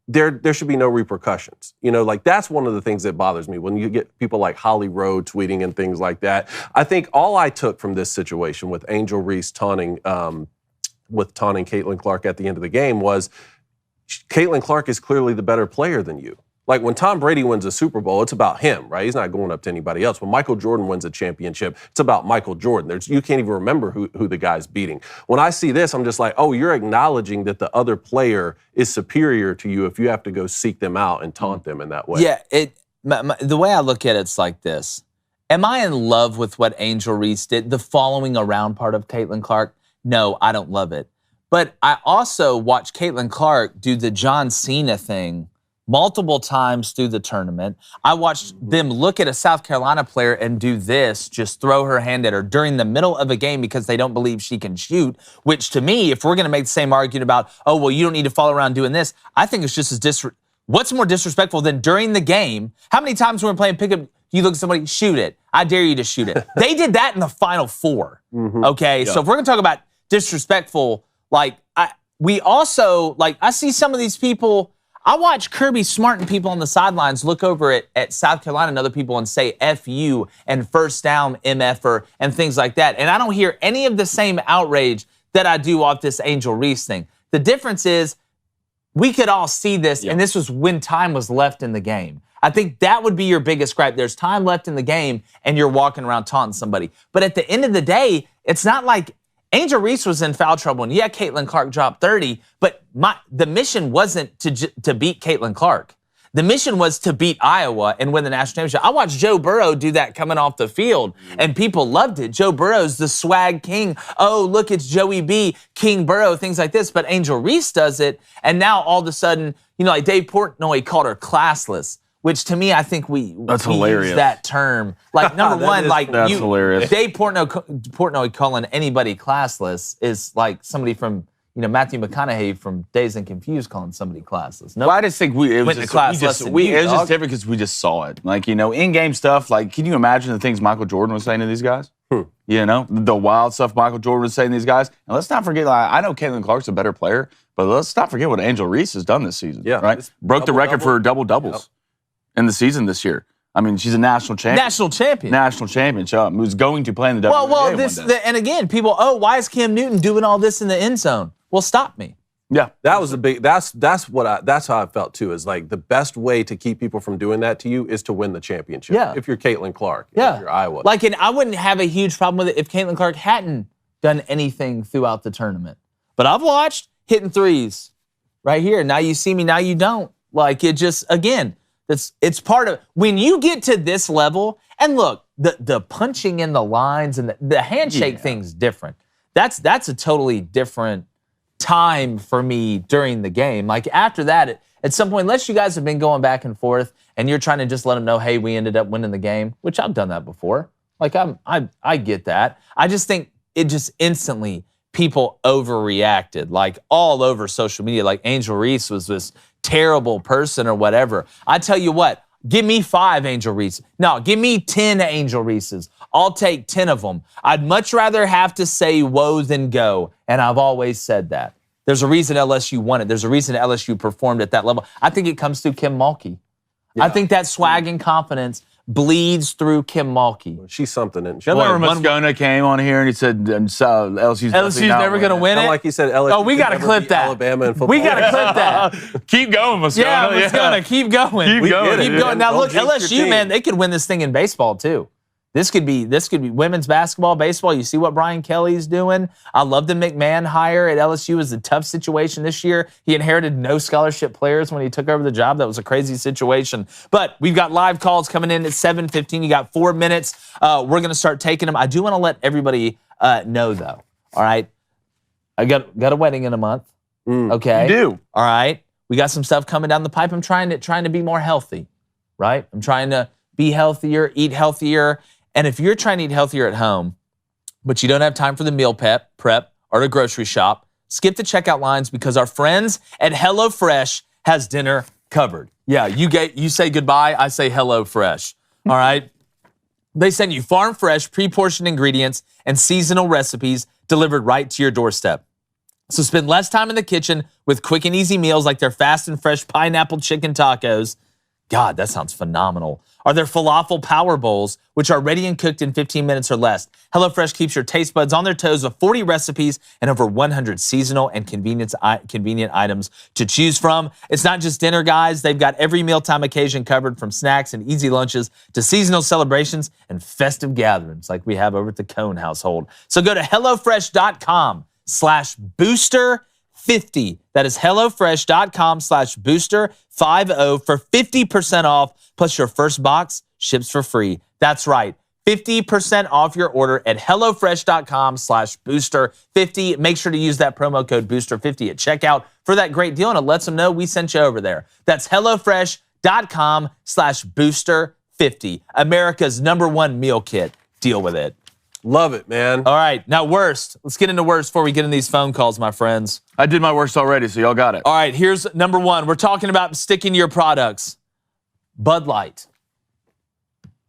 there should be no repercussions. That's one of the things that bothers me when you get people like Holly Rowe tweeting and things like that. I think all I took from this situation with Angel Reese taunting Caitlin Clark at the end of the game was Caitlin Clark is clearly the better player than you. Like when Tom Brady wins a Super Bowl, it's about him, right? He's not going up to anybody else. When Michael Jordan wins a championship, it's about Michael Jordan. You can't even remember who the guy's beating. When I see this, I'm just like, oh, you're acknowledging that the other player is superior to you if you have to go seek them out and taunt them in that way. Yeah, the way I look at it's like this. Am I in love with what Angel Reese did, the following around part of Caitlin Clark? No, I don't love it. But I also watched Caitlin Clark do the John Cena thing multiple times through the tournament. I watched them look at a South Carolina player and do this, just throw her hand at her during the middle of a game because they don't believe she can shoot, which to me, if we're going to make the same argument about, oh, well, you don't need to follow around doing this, I think it's just as what's more disrespectful than during the game? How many times when we're playing pickup, you look at somebody, shoot it. I dare you to shoot it. They did that in the Final Four, okay? Yeah. So if we're going to talk about disrespectful, I see some of these people. I watch Kirby Smart and people on the sidelines look over at South Carolina and other people and say F you and first down MFer and things like that. And I don't hear any of the same outrage that I do off this Angel Reese thing. The difference is we could all see this, and this was when time was left in the game. I think that would be your biggest gripe. There's time left in the game, and you're walking around taunting somebody. But at the end of the day, it's not like Angel Reese was in foul trouble, and yeah, Caitlin Clark dropped 30, but the mission wasn't to beat Caitlin Clark. The mission was to beat Iowa and win the national championship. I watched Joe Burrow do that coming off the field, and people loved it. Joe Burrow's the swag king. Oh, look, it's Joey B, King Burrow, things like this. But Angel Reese does it, and now all of a sudden, like Dave Portnoy called her classless. which to me, I think we hilarious. use that term. Like, number one, like, that's hilarious. Dave Portnoy calling anybody classless is like somebody from, Matthew McConaughey from Dazed and Confused calling somebody classless. Well, I just think it was just different because we just saw it. Like, in-game stuff, like, can you imagine the things Michael Jordan was saying to these guys? The wild stuff Michael Jordan was saying to these guys. And let's not forget, I know Caitlin Clark's a better player, but let's not forget what Angel Reese has done this season. Yeah. Right? Broke the record for double-doubles in the season this year. I mean, she's a national champion. National champion. National champion, who's going to play in the WNBA one day. And again, people, why is Cam Newton doing all this in the end zone? Well, stop me. Yeah, that was a big. That's how I felt too. Is like the best way to keep people from doing that to you is to win the championship. Yeah. If you're Caitlin Clark. If you're Iowa. Like, and I wouldn't have a huge problem with it if Caitlin Clark hadn't done anything throughout the tournament. But I've watched hitting threes right here. Now you see me. Now you don't. Like, it just, again, it's part of when you get to this level. And look, the punching in the lines and the handshake thing's different. That's a totally different time for me during the game. Like, after that, at some point, unless you guys have been going back and forth and you're trying to just let them know, hey, we ended up winning the game, which I've done that before. Like, I get that. I just think it just instantly people overreacted, like all over social media, like Angel Reese was this terrible person or whatever. I tell you what, give me 5 Angel Reeses. No, give me 10 Angel Reeses. I'll take 10 of them. I'd much rather have to say whoa than go, and I've always said that. There's a reason LSU won it. There's a reason LSU performed at that level. I think it comes through Kim Mulkey. Yeah. I think that swag and confidence bleeds through Kim Mulkey. Well, she's something, isn't she? Remember Moscona came on here and he said LSU's never going to win it? Like he said, LSU. Oh, we got to clip that. Alabama in football. We got to clip that. Keep going, Moscona. Yeah, Moscona, keep going. Keep going. Keep going. Now, look, LSU, man, they could win this thing in baseball, too. This could be women's basketball, baseball. You see what Brian Kelly's doing. I love the McMahon hire at LSU. It was a tough situation this year. He inherited no scholarship players when he took over the job. That was a crazy situation. But we've got live calls coming in at 7:15. You got 4 minutes. We're going to start taking them. I do want to let everybody know, though. All right? I got a wedding in a month. Okay? You do. All right? We got some stuff coming down the pipe. I'm trying to be more healthy, right? I'm trying to be healthier, eat healthier. And if you're trying to eat healthier at home, but you don't have time for the meal prep or the grocery shop, skip the checkout lines because our friends at HelloFresh has dinner covered. Yeah, you say goodbye, I say HelloFresh. All right? They send you farm fresh, pre-portioned ingredients and seasonal recipes delivered right to your doorstep. So spend less time in the kitchen with quick and easy meals like their fast and fresh pineapple chicken tacos. God, that sounds phenomenal. Are there falafel power bowls, which are ready and cooked in 15 minutes or less? HelloFresh keeps your taste buds on their toes with 40 recipes and over 100 seasonal and convenient items to choose from. It's not just dinner, guys. They've got every mealtime occasion covered, from snacks and easy lunches to seasonal celebrations and festive gatherings like we have over at the Cone household. So go to HelloFresh.com/booster50. That is HelloFresh.com/booster50 for 50% off, plus your first box ships for free. That's right, 50% off your order at HelloFresh.com/booster50. Make sure to use that promo code booster50 at checkout for that great deal, and it lets them know we sent you over there. That's HelloFresh.com/booster50. America's #1 meal kit. Deal with it. Love it, man. All right, now worst. Let's get into worst before we get in these phone calls, my friends. I did my worst already, so y'all got it. All right, here's #1. We're talking about sticking to your products. Bud Light.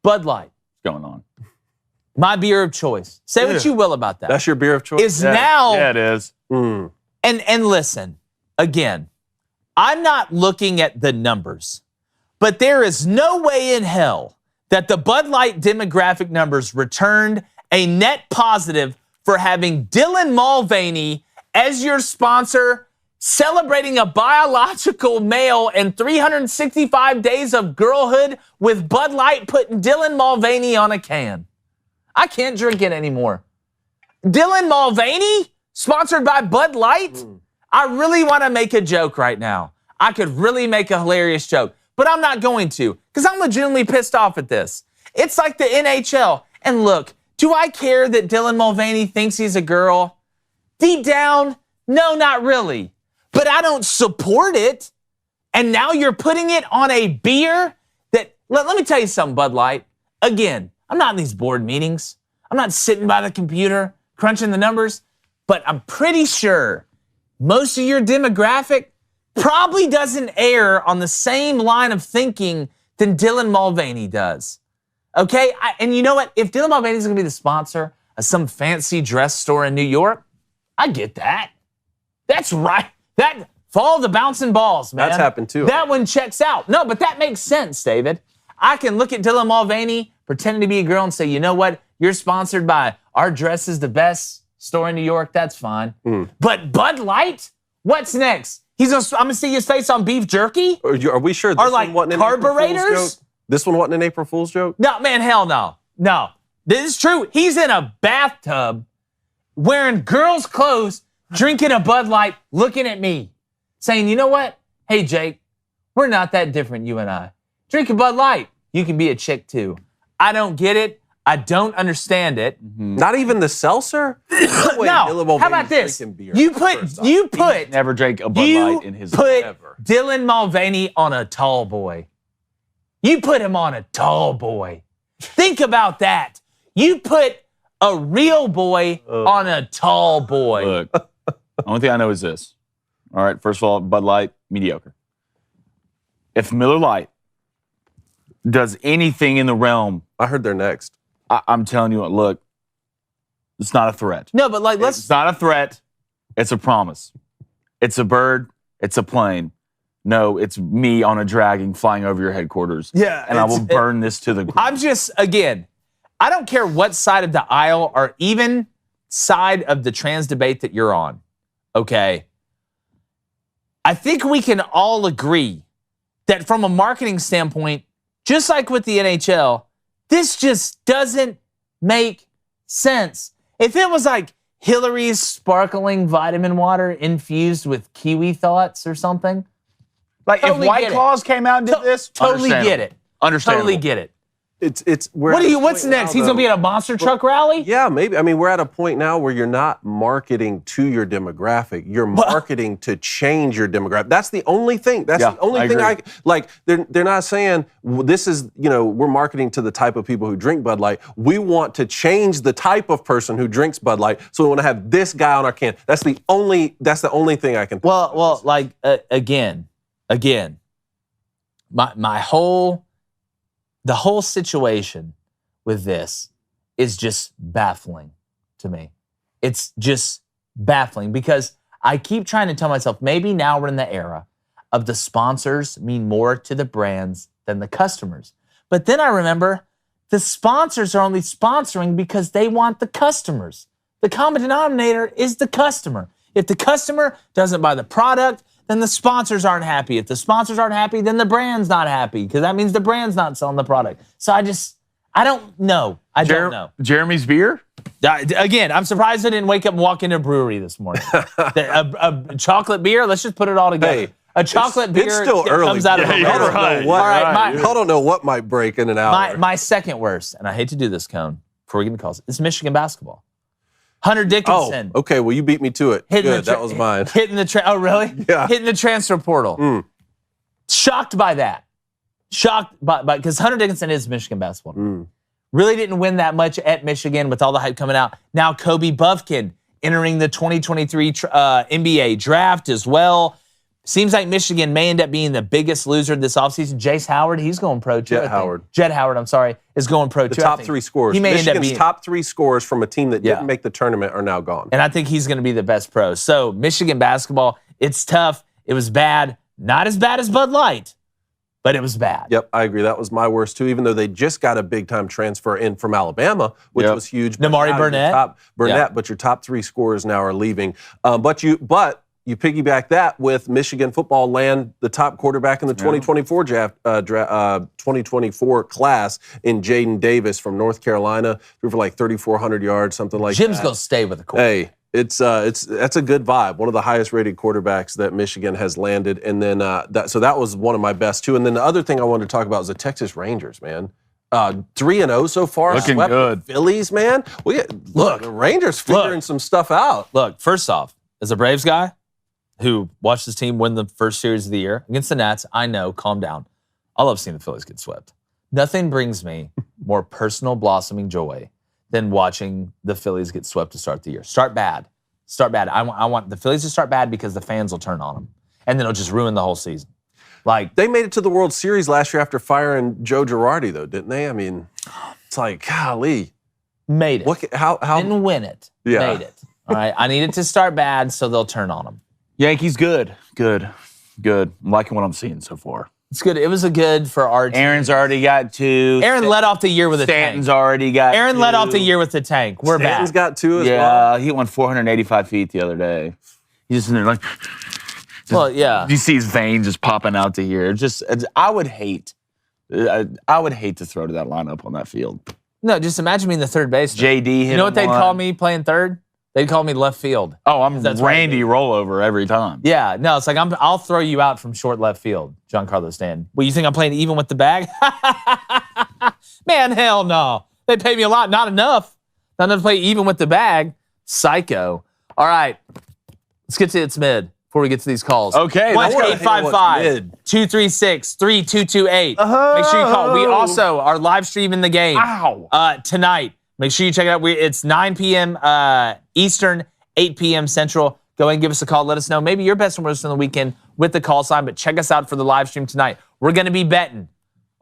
Bud Light. What's going on? My beer of choice. Say what you will about that. That's your beer of choice? Yeah, it is. And listen, again, I'm not looking at the numbers, but there is no way in hell that the Bud Light demographic numbers returned a net positive for having Dylan Mulvaney as your sponsor, celebrating a biological male and 365 days of girlhood with Bud Light putting Dylan Mulvaney on a can. I can't drink it anymore. Dylan Mulvaney, sponsored by Bud Light? I really want to make a joke right now. I could really make a hilarious joke, but I'm not going to because I'm legitimately pissed off at this. It's like the NHL. And look, do I care that Dylan Mulvaney thinks he's a girl? Deep down, no, not really. But I don't support it. And now you're putting it on a beer let me tell you something, Bud Light. Again, I'm not in these board meetings. I'm not sitting by the computer crunching the numbers, but I'm pretty sure most of your demographic probably doesn't err on the same line of thinking than Dylan Mulvaney does. Okay? And you know what? If Dylan Mulvaney is going to be the sponsor of some fancy dress store in New York, I get that. That's right. Follow the bouncing balls, man. That's happened too. That one checks out. No, but that makes sense, David. I can look at Dylan Mulvaney pretending to be a girl and say, you know what? You're sponsored by Our Dress is the Best store in New York. That's fine. But Bud Light? What's next? I'm going to see his face on beef jerky? Are we sure this or like one wasn't an April Fool's carburetors? joke? This one wasn't an April Fool's joke? No, man, hell no. No. This is true. He's in a bathtub wearing girls' clothes, drinking a Bud Light, looking at me, saying, you know what? Hey, Jake, we're not that different, you and I. Drink a Bud Light. You can be a chick, too. I don't get it. I don't understand it. Not even the seltzer? No. How about this? You put Never drank a Bud Light in his life. Put Dylan Mulvaney on a tall boy. You put him on a tall boy. Think about that. You put a real boy on a tall boy. Look, the only thing I know is this. All right, first of all, Bud Light, mediocre. If Miller Lite does anything in the realm, I heard they're next. I'm telling you what, look, it's not a threat. No, but like, It's not a threat. It's a promise. It's a bird. It's a plane. No, it's me on a dragon flying over your headquarters. Yeah. And I will burn this to the ground. I'm just, again, I don't care what side of the aisle or even side of the trans debate that you're on, okay? I think we can all agree that from a marketing standpoint, just like with the NHL, this just doesn't make sense. If it was like Hillary's sparkling vitamin water infused with kiwi thoughts or something, like totally if White Claws came out and did this, totally get it. Understandable. Totally get it. What's next? He's gonna be at a monster truck rally? Yeah, maybe. I mean, we're at a point now where you're not marketing to your demographic. You're marketing to change your demographic. That's the only thing. That's the only thing I like. They're not saying this is, we're marketing to the type of people who drink Bud Light. We want to change the type of person who drinks Bud Light. So we want to have this guy on our can. That's the only thing I can think of. Well, like again, the whole situation with this is just baffling to me. It's just baffling because I keep trying to tell myself maybe now we're in the era of the sponsors mean more to the brands than the customers. But then I remember the sponsors are only sponsoring because they want the customers. The common denominator is the customer. If the customer doesn't buy the product, then the sponsors aren't happy. If the sponsors aren't happy, then the brand's not happy because that means the brand's not selling the product. So I don't know. I don't know. Jeremy's beer? Again, I'm surprised I didn't wake up and walk into a brewery this morning. a chocolate beer, let's just put it all together. Hey, a chocolate beer it's still early. comes out of a I don't know what might break in an hour. My second worst, and I hate to do this, Cone, before we get into calls, is Michigan basketball. Hunter Dickinson. Oh, okay. Well, you beat me to it. Good, that was mine. Oh, really? Yeah. Hitting the transfer portal. Shocked by that. Shocked by because Hunter Dickinson is Michigan basketball. Really didn't win that much at Michigan with all the hype coming out. Now Kobe Bufkin entering the 2023 NBA draft as well. Seems like Michigan may end up being the biggest loser this offseason. Jace Howard, he's going pro too. Jet Howard, I'm sorry, is going pro too. The top three scorers. He may Michigan's end up being top three scorers from a team that didn't make the tournament are now gone. And I think he's going to be the best pro. So Michigan basketball, it's tough. It was bad. Not as bad as Bud Light, but it was bad. Yep, I agree. That was my worst too, even though they just got a big-time transfer in from Alabama, which was huge. Namari Burnett. But your top three scorers now are leaving. But you piggyback that with Michigan football land the top quarterback in the 2024 2024 class in Jaden Davis from North Carolina. Threw for like 3,400 yards, something like that. Jim's going to stay with the quarterback. Hey, that's a good vibe. One of the highest rated quarterbacks that Michigan has landed. And then so that was one of my best too. And then the other thing I wanted to talk about is the Texas Rangers, man. 3-0 so far. Looking Swept good. The Phillies, man. The Rangers figuring some stuff out. Look, first off, as a Braves guy who watched his team win the first series of the year against the Nats, I know, calm down. I love seeing the Phillies get swept. Nothing brings me more personal blossoming joy than watching the Phillies get swept to start the year. Start bad. Start bad. I want the Phillies to start bad because the fans will turn on them. And then it'll just ruin the whole season. Like, they made it to the World Series last year after firing Joe Girardi, though, didn't they? I mean, it's like, golly. Made it. How didn't win it. Yeah. Made it. All right. I need it to start bad so they'll turn on them. Yankees good. I'm liking what I'm seeing so far. It's good. It was a good for our team. Aaron's already got 2. Aaron led off the year with a Stanton's tank. already got Aaron 2. led off the year with the tank. We're Stanton's back. got 2 as well. Yeah, he went 485 feet the other day. He's just in there like... Well, yeah. You see his veins just popping out to here. I would hate to throw to that lineup on that field. No, just imagine me in the third base. JD hit You know what they'd one. call me playing third? They'd call me left field. Oh, I'm That's Randy rollover every time. Yeah, no, it's like I'll throw you out from short left field, Giancarlo Stanton. Well, you think I'm playing even with the bag? Man, hell no. They pay me a lot, not enough. Not enough to play even with the bag. Psycho. All right, let's get to It's Mid before we get to these calls. Okay, I wanna hear what's mid. 855-236-3228. Make sure you call. We also are live streaming the game tonight. Make sure you check it out. It's 9 p.m. Eastern, 8 p.m. Central. Go ahead and give us a call. Let us know maybe your best and worst on the weekend with the call sign, but check us out for the live stream tonight. We're going to be betting.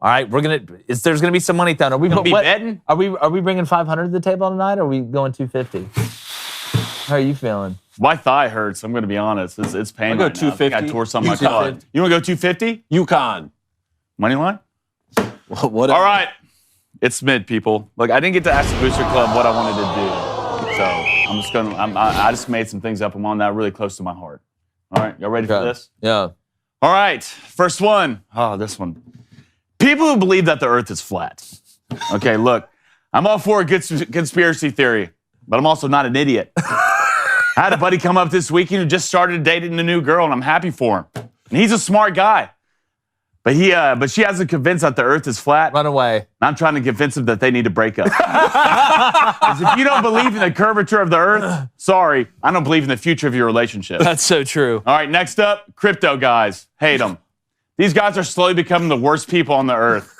All right, there's going to be some money thrown. Are we betting? Are we bringing 500 to the table tonight, or are we going 250? How are you feeling? My thigh hurts. I'm going to be honest. It's pain. I'll go right now. I think 250. I tore something in my quad. You want to go 250? UConn. Money line? What? All right. It's mid, people. Look, I didn't get to ask the Booster Club what I wanted to do. So I'm just going to, I just made some things up. I'm on that really close to my heart. All right. Y'all ready for this? Yeah. All right. First one. Oh, this one. People who believe that the earth is flat. Okay, look. I'm all for a good conspiracy theory, but I'm also not an idiot. I had a buddy come up this weekend who just started dating a new girl, and I'm happy for him. And he's a smart guy. But she hasn't convinced that the earth is flat. Run away. And I'm trying to convince him that they need to break up. 'Cause if you don't believe in the curvature of the earth, sorry, I don't believe in the future of your relationship. That's so true. All right, next up, crypto guys. Hate them. These guys are slowly becoming the worst people on the earth.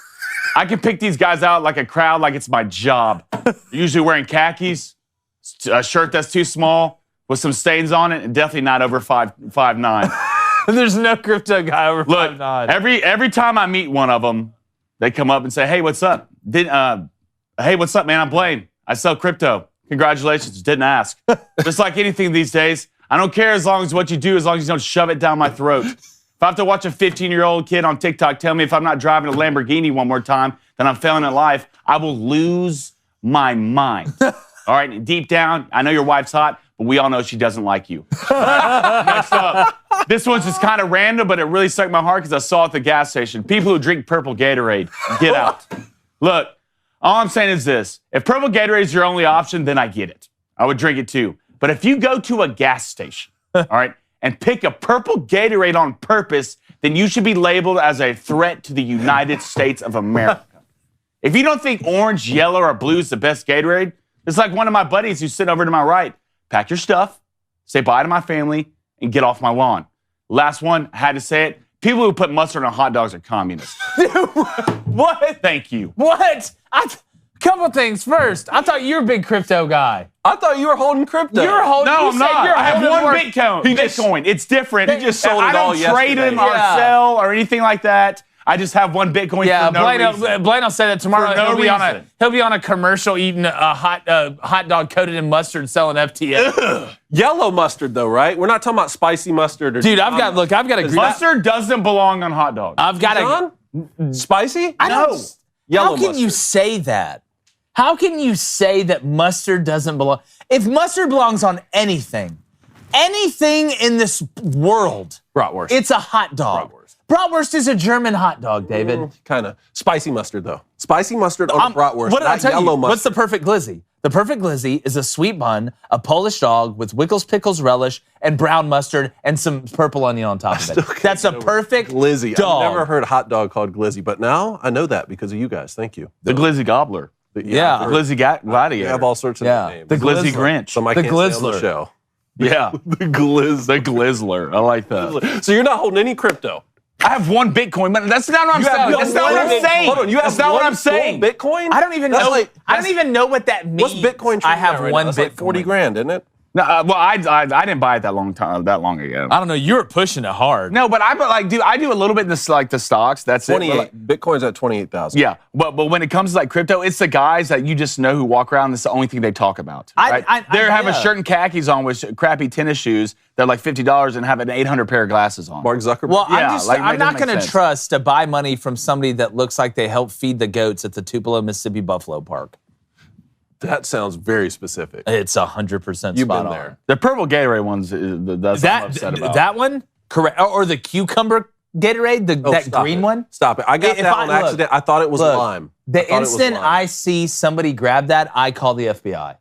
I can pick these guys out like a crowd like it's my job. They're usually wearing khakis, a shirt that's too small, with some stains on it, and definitely not over 5'9". There's no crypto guy over Look, 5'9". every time I meet one of them, they come up and say, "Hey, what's up? Hey, what's up, man? I'm Blaine. I sell crypto. Congratulations. Didn't ask." Just like anything these days, I don't care as long as what you do, as long as you don't shove it down my throat. If I have to watch a 15-year-old kid on TikTok tell me if I'm not driving a Lamborghini one more time, then I'm failing at life, I will lose my mind. All right, and deep down, I know your wife's hot, but we all know she doesn't like you. Next up, this one's just kind of random, but it really stuck my heart because I saw it at the gas station. People who drink purple Gatorade, get out. Look, all I'm saying is this. If purple Gatorade is your only option, then I get it. I would drink it too. But if you go to a gas station, all right, and pick a purple Gatorade on purpose, then you should be labeled as a threat to the United States of America. If you don't think orange, yellow, or blue is the best Gatorade, it's like one of my buddies who's sitting over to my right. Pack your stuff, say bye to my family, and get off my lawn. Last one, I had to say it. People who put mustard on hot dogs are communists. What? Thank you. What? Couple things. First, I thought you were a big crypto guy. I thought you were holding crypto. You're holding. No, you I'm said not. you're I have holding one more- Bitcoin. It's different. He just sold I it all don't trade yesterday. him or Yeah. sell or anything like that. I just have one Bitcoin Yeah, for no reason. Blaine will say that tomorrow. For no reason. He'll be on a commercial eating a hot dog coated in mustard, selling FTX. Yellow mustard, though, right? We're not talking about spicy mustard. Or Dude, I've got a Mustard doesn't belong on hot dogs. I've got a. Spicy? I don't- No. Yellow How can mustard. you say that? How can you say that mustard doesn't belong? If mustard belongs on anything in this world, Bratwurst. it's a hot dog. Bratwurst. Bratwurst is a German hot dog, David. Kind of. Spicy mustard, though. Spicy mustard on a bratwurst, What did I not tell you? yellow mustard. What's the perfect glizzy? The perfect glizzy is a sweet bun, a Polish dog with Wickles pickles relish and brown mustard and some purple onion on top of it. That's a perfect glizzy? dog. I've never heard a hot dog called glizzy, but now I know that because of you guys. Thank you. The Glizzy Gobbler. Yeah. The Glizzy You Gladiator. have all sorts of Yeah. names. The Glizzy Glizzler. Grinch. Some I the can't say on the Glizzler. show. Yeah. The glizz. The Glizzler. I like that. So you're not holding any crypto. I have 1 Bitcoin, but that's not what I'm saying. That's not what I'm saying. Hold on, you have that's not what I'm saying. Bitcoin? I don't even know. I don't even know what that means. What's Bitcoin? I have right 1 Bitcoin. Bitcoin. Like 40 grand, isn't it? No, well, I didn't buy it that long ago. I don't know. You were pushing it hard. No, but I do a little bit in the stocks. That's 28. it. Bitcoin's at 28,000. Yeah, but when it comes to like crypto, it's the guys that you just know who walk around. That's the only thing they talk about. Right? They have a shirt and khakis on with crappy tennis shoes. They're like $50 and have an 800 pair of glasses on. Mark Zuckerberg. Well, Yeah, I'm not going to trust to buy money from somebody that looks like they help feed the goats at the Tupelo, Mississippi Buffalo Park. That sounds very specific. It's 100% You've spot been on. there. The purple Gatorade ones, that's what I'm upset about. That one? Correct. Or the cucumber Gatorade, that green one? Stop it. I got that on accident. I thought it was lime. The instant I see somebody grab that, I call the FBI.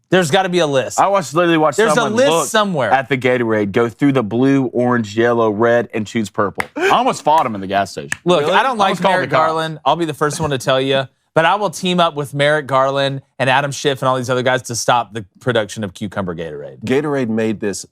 There's got to be a list. I literally watched There's someone a list look somewhere at the Gatorade, go through the blue, orange, yellow, red, and choose purple. I almost fought him in the gas station. Look, Really? I don't like almost called Merrick the cops. Garland. I'll be the first one to tell you. But I will team up with Merrick Garland and Adam Schiff and all these other guys to stop the production of cucumber Gatorade. Gatorade made this,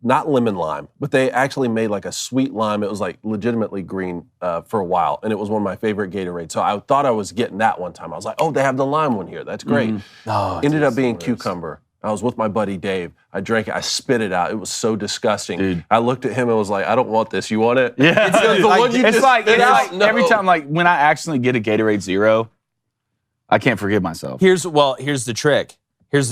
not lemon lime, but they actually made like a sweet lime. It was like legitimately green for a while, and it was one of my favorite Gatorades. So I thought I was getting that one time. I was like, oh, they have the lime one here. That's great. Oh, Ended up being cucumber. I was with my buddy Dave. I drank it. I spit it out. It was so disgusting. Dude. I looked at him and was like, I don't want this. You want it? Yeah. It's like every time, like when I accidentally get a Gatorade Zero, I can't forgive myself. Here's the trick. I've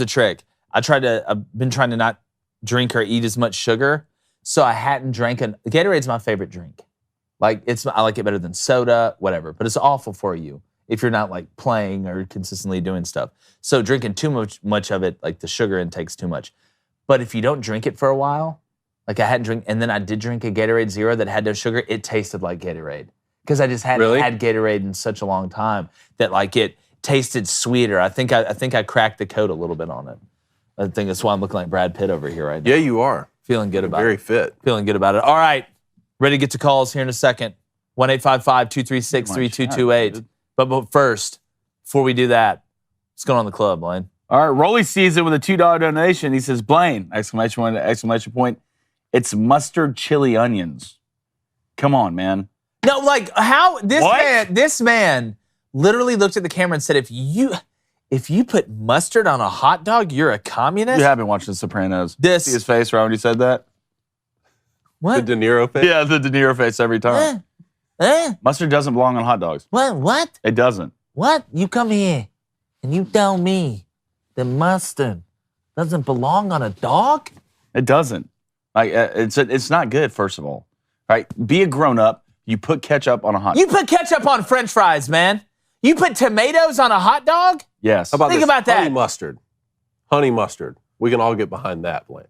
been trying to not drink or eat as much sugar, so I hadn't drank Gatorade's my favorite drink. Like I like it better than soda, whatever. But it's awful for you if you're not like playing or consistently doing stuff. So drinking too much of it, like the sugar intake's too much. But if you don't drink it for a while, like I hadn't drank, and then I did drink a Gatorade Zero that had no sugar, it tasted like Gatorade because I just hadn't had Gatorade in such a long time that like it tasted sweeter. I think I cracked the code a little bit on it. I think that's why I'm looking like Brad Pitt over here right now. Yeah, you are. Feeling good about Very it. fit. Feeling good about it. All right. Ready to get to calls here in a second. 1-855-236-3228. But first, before we do that, what's going on in the club, Blaine? All right, Rolly sees it with a $2 donation. He says, Blaine, exclamation point, it's mustard chili onions. Come on, man. No, like how this man literally looked at the camera and said, if you put mustard on a hot dog, you're a communist? You have been watching The Sopranos. See his face right when he said that? What? The De Niro face? Yeah, the De Niro face every time. Mustard doesn't belong on hot dogs. What? It doesn't. What? You come here and you tell me that mustard doesn't belong on a dog? It doesn't. Like it's not good, first of all. Right? Be a grown-up. You put ketchup on a hot dog. You put ketchup on French fries, man. You put tomatoes on a hot dog? Yes. How about Think this? about that. Honey mustard. Honey mustard. We can all get behind that, Blaine.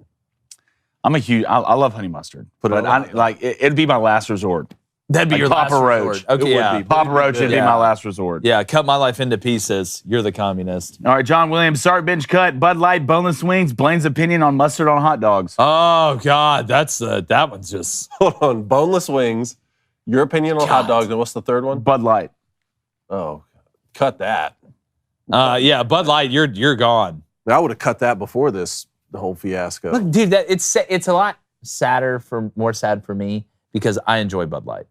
I'm a huge. I love honey mustard. Put it on. It'd be my last resort. That'd be Like your Papa last Roach. resort. Okay, It would yeah. be. Papa Roach would be Yeah. my last resort. Yeah, cut my life into pieces. You're the communist. All right, John Williams, Sark bench cut, Bud Light, boneless wings, Blaine's opinion on mustard on hot dogs. Oh, God, that one's just... Hold on. Boneless wings. Your opinion on hot dogs, and what's the third one? Bud Light. Oh, cut that. Yeah, Bud Light, you're gone. I would have cut that before the whole fiasco. Look, dude, it's a lot more sad for me because I enjoy Bud Light.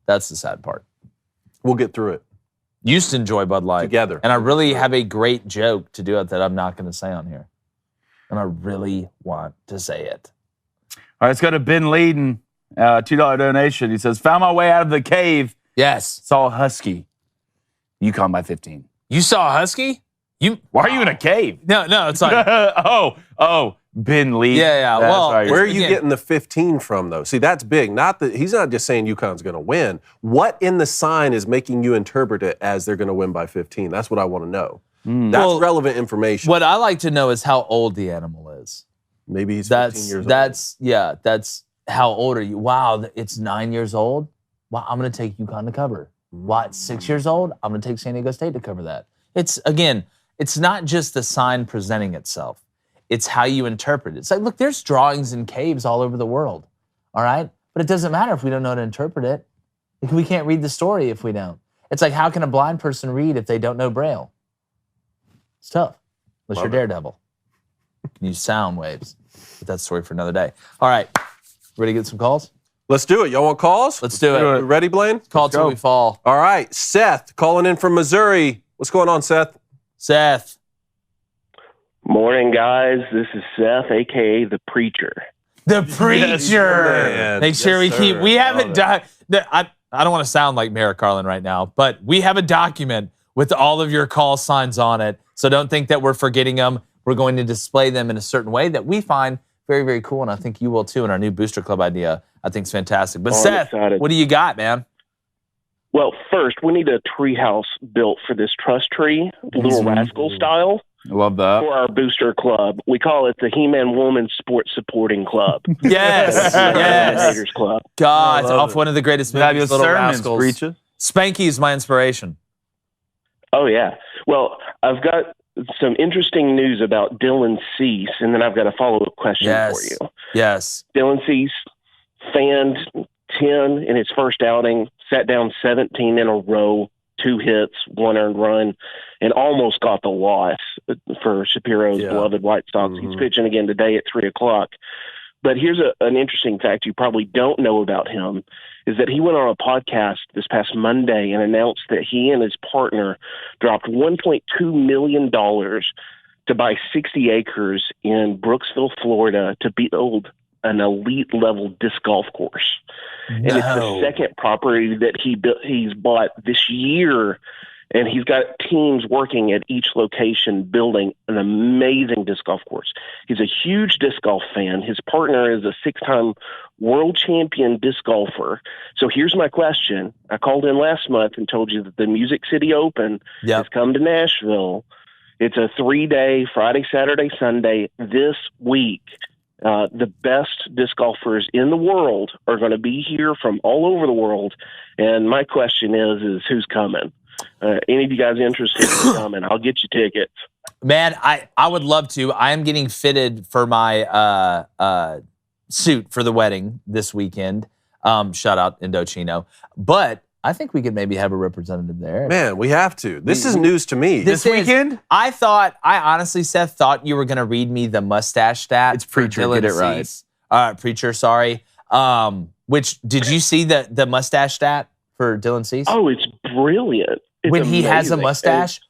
That's the sad part. We'll get through it Used to enjoy Bud Light. together. And I really have a great joke to do it that I'm not going to say on here. And I really want to say it. All right, let's go to Ben Leeden, $2 donation. He says, found my way out of the cave, Yes. saw a husky. UConn by 15. You saw a husky? Why are you in a cave? No, it's like... oh, Ben Leeden. Yeah. That's Well, right. Where are you Again. getting the 15 from, though? See, that's big. He's not just saying UConn's going to win. What in the sign is making you interpret it as they're going to win by 15? That's what I want to know. That's relevant information. What I like to know is how old the animal is. Maybe he's 15 years old. That's how old are you? Wow, it's 9 years old? Wow, I'm going to take UConn to cover. What, 6 years old? I'm going to take San Diego State to cover that. It's not just the sign presenting itself. It's how you interpret it. It's like, look, there's drawings in caves all over the world, all right? But it doesn't matter if we don't know how to interpret it. Like, we can't read the story if we don't. It's like, how can a blind person read if they don't know Braille? It's tough, unless you're Daredevil. You can use sound waves. But that's a story for another day. All right, ready to get some calls? Let's do it. Y'all want calls? Let's do it. You ready, Blaine? Call till we fall. All right. Seth calling in from Missouri. What's going on, Seth? Seth. Morning, guys. This is Seth, a.k.a. The Preacher. The Preacher. Man. Make sure we keep. We haven't done. I don't want to sound like Merrick Carlin right now, but we have a document with all of your call signs on it. So don't think that we're forgetting them. We're going to display them in a certain way that we find very, very cool, and I think you will too. In our new Booster Club idea, I think it's fantastic. But Seth, what do you got, man? Well, first, we need a tree house built for this trust tree, Little Rascal style. I love that. For our Booster Club. We call it the He-Man Woman Sports Supporting Club. Yes, yes. Club. God, it's off one of the greatest movies, Little Rascals. Preacher. Spanky is my inspiration. Oh, yeah. Well, I've got some interesting news about Dylan Cease, and then I've got a follow-up question for you. Yes. Dylan Cease fanned 10 in his first outing, sat down 17 in a row, 2 hits, 1 earned run, and almost got the loss for Shapiro's beloved White Sox. He's pitching again today at 3 o'clock. But here's an interesting fact you probably don't know about him, is that he went on a podcast this past Monday and announced that he and his partner dropped $1.2 million to buy 60 acres in Brooksville, Florida to build an elite-level disc golf course. And it's the second property that he's bought this year, and he's got teams working at each location building an amazing disc golf course. He's a huge disc golf fan. His partner is a 6-time world champion disc golfer. So here's my question. I called in last month and told you that the Music City Open has come to Nashville. It's a 3-day, Friday, Saturday, Sunday, this week. The best disc golfers in the world are going to be here from all over the world. And my question is who's coming? Any of you guys interested in coming? I'll get you tickets. Man, I would love to. I am getting fitted for my suit for the wedding this weekend. Shout out Indochino. But I think we could maybe have a representative there. Man, we have to. This is news to me. This weekend? I honestly, Seth, thought you were going to read me the mustache stat. It's Preacher, get it right. Preacher, sorry. Which, did you see the mustache stat for Dylan Cease? Oh, it's brilliant. It's when he amazing. has a mustache,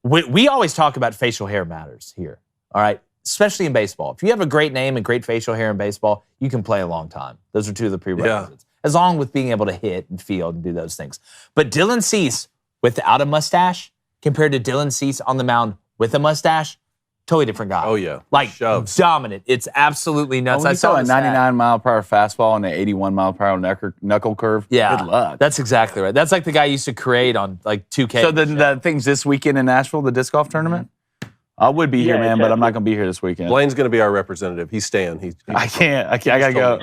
we always talk about facial hair matters here, all right? Especially in baseball. If you have a great name and great facial hair in baseball, you can play a long time. Those are 2 of the prerequisites. As long with being able to hit and field and do those things. But Dylan Cease without a mustache compared to Dylan Cease on the mound with a mustache, totally different guy. Oh, yeah. Like, Shoves. dominant. It's absolutely nuts. I saw a 99-mile-per-hour fastball and an 81-mile-per-hour knuckle curve. Yeah. Good luck. That's exactly right. That's like the guy used to create on, like, 2K. So the things this weekend in Nashville, the disc golf tournament? I would be here, man, but I'm not going to be here this weekend. Blaine's going to be our representative. He's staying. I can't. I got to go.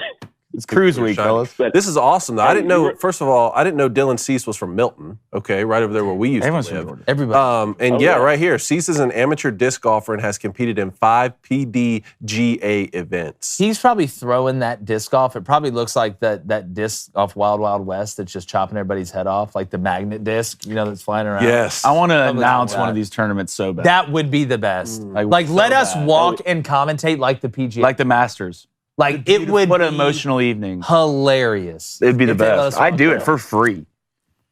It's cruise week, fellas. This is awesome, though. I didn't know, first of all, I didn't know Dylan Cease was from Milton, okay, right over there where we used to live. Everybody. Right here, Cease is an amateur disc golfer and has competed in 5 PDGA events. He's probably throwing that disc off. It probably looks like that disc off Wild Wild West that's just chopping everybody's head off, like the magnet disc, that's flying around. Yes. I want to announce one of these tournaments so bad. That would be the best. Like let us walk and commentate like the PGA. Like the Masters. Like it would What be an emotional evening. hilarious. It'd be the best. I'd do it for free.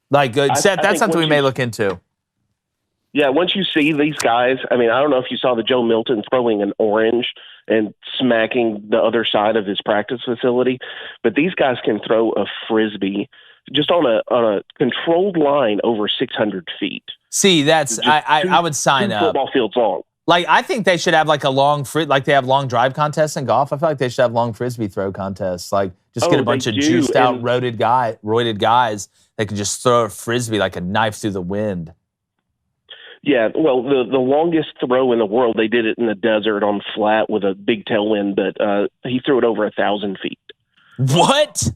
Like, Seth, that's something we may look into. Yeah, once you see these guys, I mean, I don't know if you saw the Joe Milton throwing an orange and smacking the other side of his practice facility, but these guys can throw a Frisbee just on a controlled line over 600 feet. See, that's I would sign 2 up. Football fields long. Like, I think they should have like a long like they have long drive contests in golf. I feel like they should have long Frisbee throw contests. Like, just get a bunch of juiced out, roided guys that can just throw a Frisbee like a knife through the wind. Yeah, well, the longest throw in the world, they did it in the desert on flat with a big tailwind, but he threw it over 1,000 feet. What?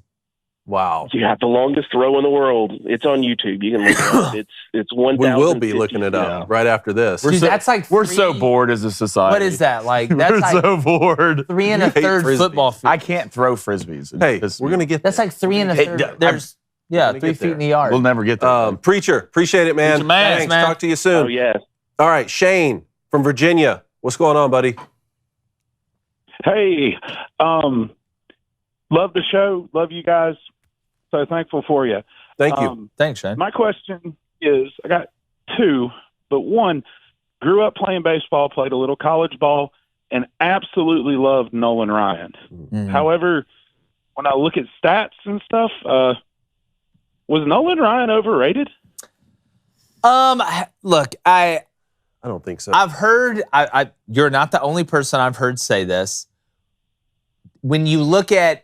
Wow. Yeah, the longest throw in the world. It's on YouTube. You can look it up. It's 1,000. We will be looking it up right after this. Dude, that's like we're so bored as a society. What is that? Like, that's we're like so bored. 3 1/3 football field. I can't throw Frisbees. Hey, we're going to get That's like 3 1/3. There's 3 feet in the yard. We'll never get there. Preacher, appreciate it, man. Thanks, man. Talk to you soon. Oh, yeah. All right, Shane from Virginia. What's going on, buddy? Hey, Love the show. Love you guys. So thankful for you. Thank you. Thanks, Shane. My question is, I got two, but one, grew up playing baseball, played a little college ball, and absolutely loved Nolan Ryan. Mm-hmm. However, when I look at stats and stuff, was Nolan Ryan overrated? Look, I don't think so. I've heard, you're not the only person I've heard say this. When you look at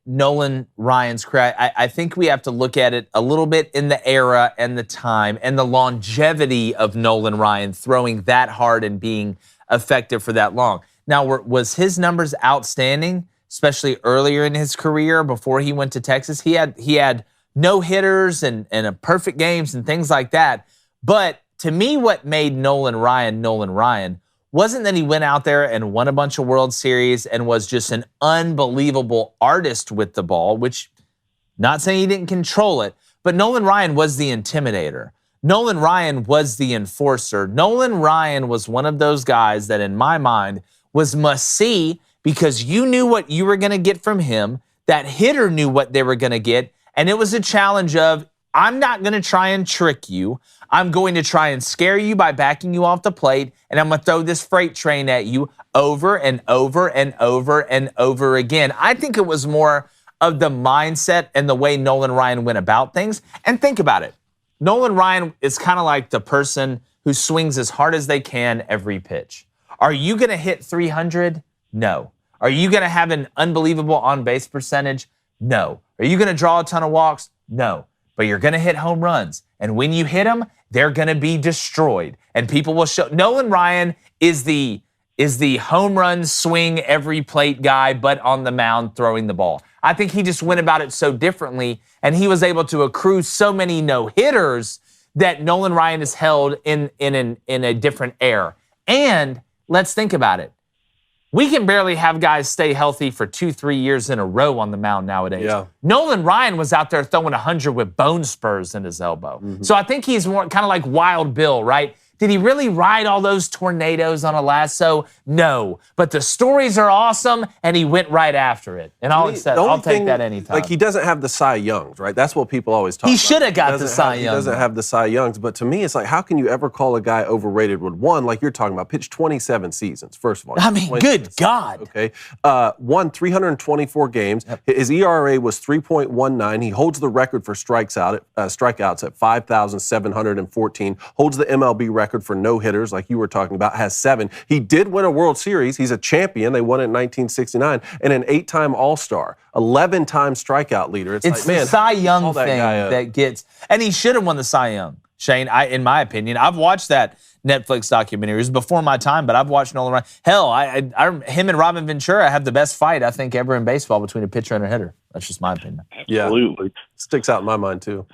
Nolan Ryan's career, I think we have to look at it a little bit in the era and the time and the longevity of Nolan Ryan throwing that hard and being effective for that long. Now, was his numbers outstanding, especially earlier in his career before he went to Texas? He had no hitters and perfect games and things like that. But to me, what made Nolan Ryan wasn't that he went out there and won a bunch of World Series and was just an unbelievable artist with the ball, which, not saying he didn't control it, but Nolan Ryan was the intimidator. Nolan Ryan was the enforcer. Nolan Ryan was one of those guys that, in my mind, was must-see because you knew what you were going to get from him. That hitter knew what they were going to get, and it was a challenge of, I'm not going to try and trick you. I'm going to try and scare you by backing you off the plate, and I'm going to throw this freight train at you over and over and over and over again. I think it was more of the mindset and the way Nolan Ryan went about things. And think about it. Nolan Ryan is kind of like the person who swings as hard as they can every pitch. Are you going to hit 300? No. Are you going to have an unbelievable on-base percentage? No. Are you going to draw a ton of walks? No. But you're going to hit home runs. And when you hit them, they're going to be destroyed. And people will show. Nolan Ryan is the home run swing every plate guy, but on the mound throwing the ball. I think he just went about it so differently, and he was able to accrue so many no-hitters that Nolan Ryan is held in a different air. And let's think about it. We can barely have guys stay healthy for 2-3 years in a row on the mound nowadays. Yeah. Nolan Ryan was out there throwing 100 with bone spurs in his elbow. Mm-hmm. So I think he's more kind of like Wild Bill, right? Did he really ride all those tornadoes on a lasso? No. But the stories are awesome, and he went right after it. And I'll take that anytime. Like, he doesn't have the Cy Youngs, right? That's what people always talk about. He should have got the Cy Young. He doesn't have the Cy Youngs. But to me, it's like, how can you ever call a guy overrated when, one, like you're talking about, pitched 27 seasons, first of all. I mean, good God. Okay. Won 324 games. Yep. His ERA was 3.19. He holds the record for strikeouts at 5,714. Holds the MLB record for no-hitters, like you were talking about, has 7. He did win a World Series. He's a champion. They won it in 1969. And an 8-time All-Star, 11-time strikeout leader. It's like, man, the Cy Young thing that gets, and he should have won the Cy Young, Shane, in my opinion. I've watched that Netflix documentary. It was before my time, but I've watched Nolan Ryan. Hell, him and Robin Ventura have the best fight, I think, ever in baseball between a pitcher and a hitter. That's just my opinion. Absolutely. Yeah. Sticks out in my mind, too.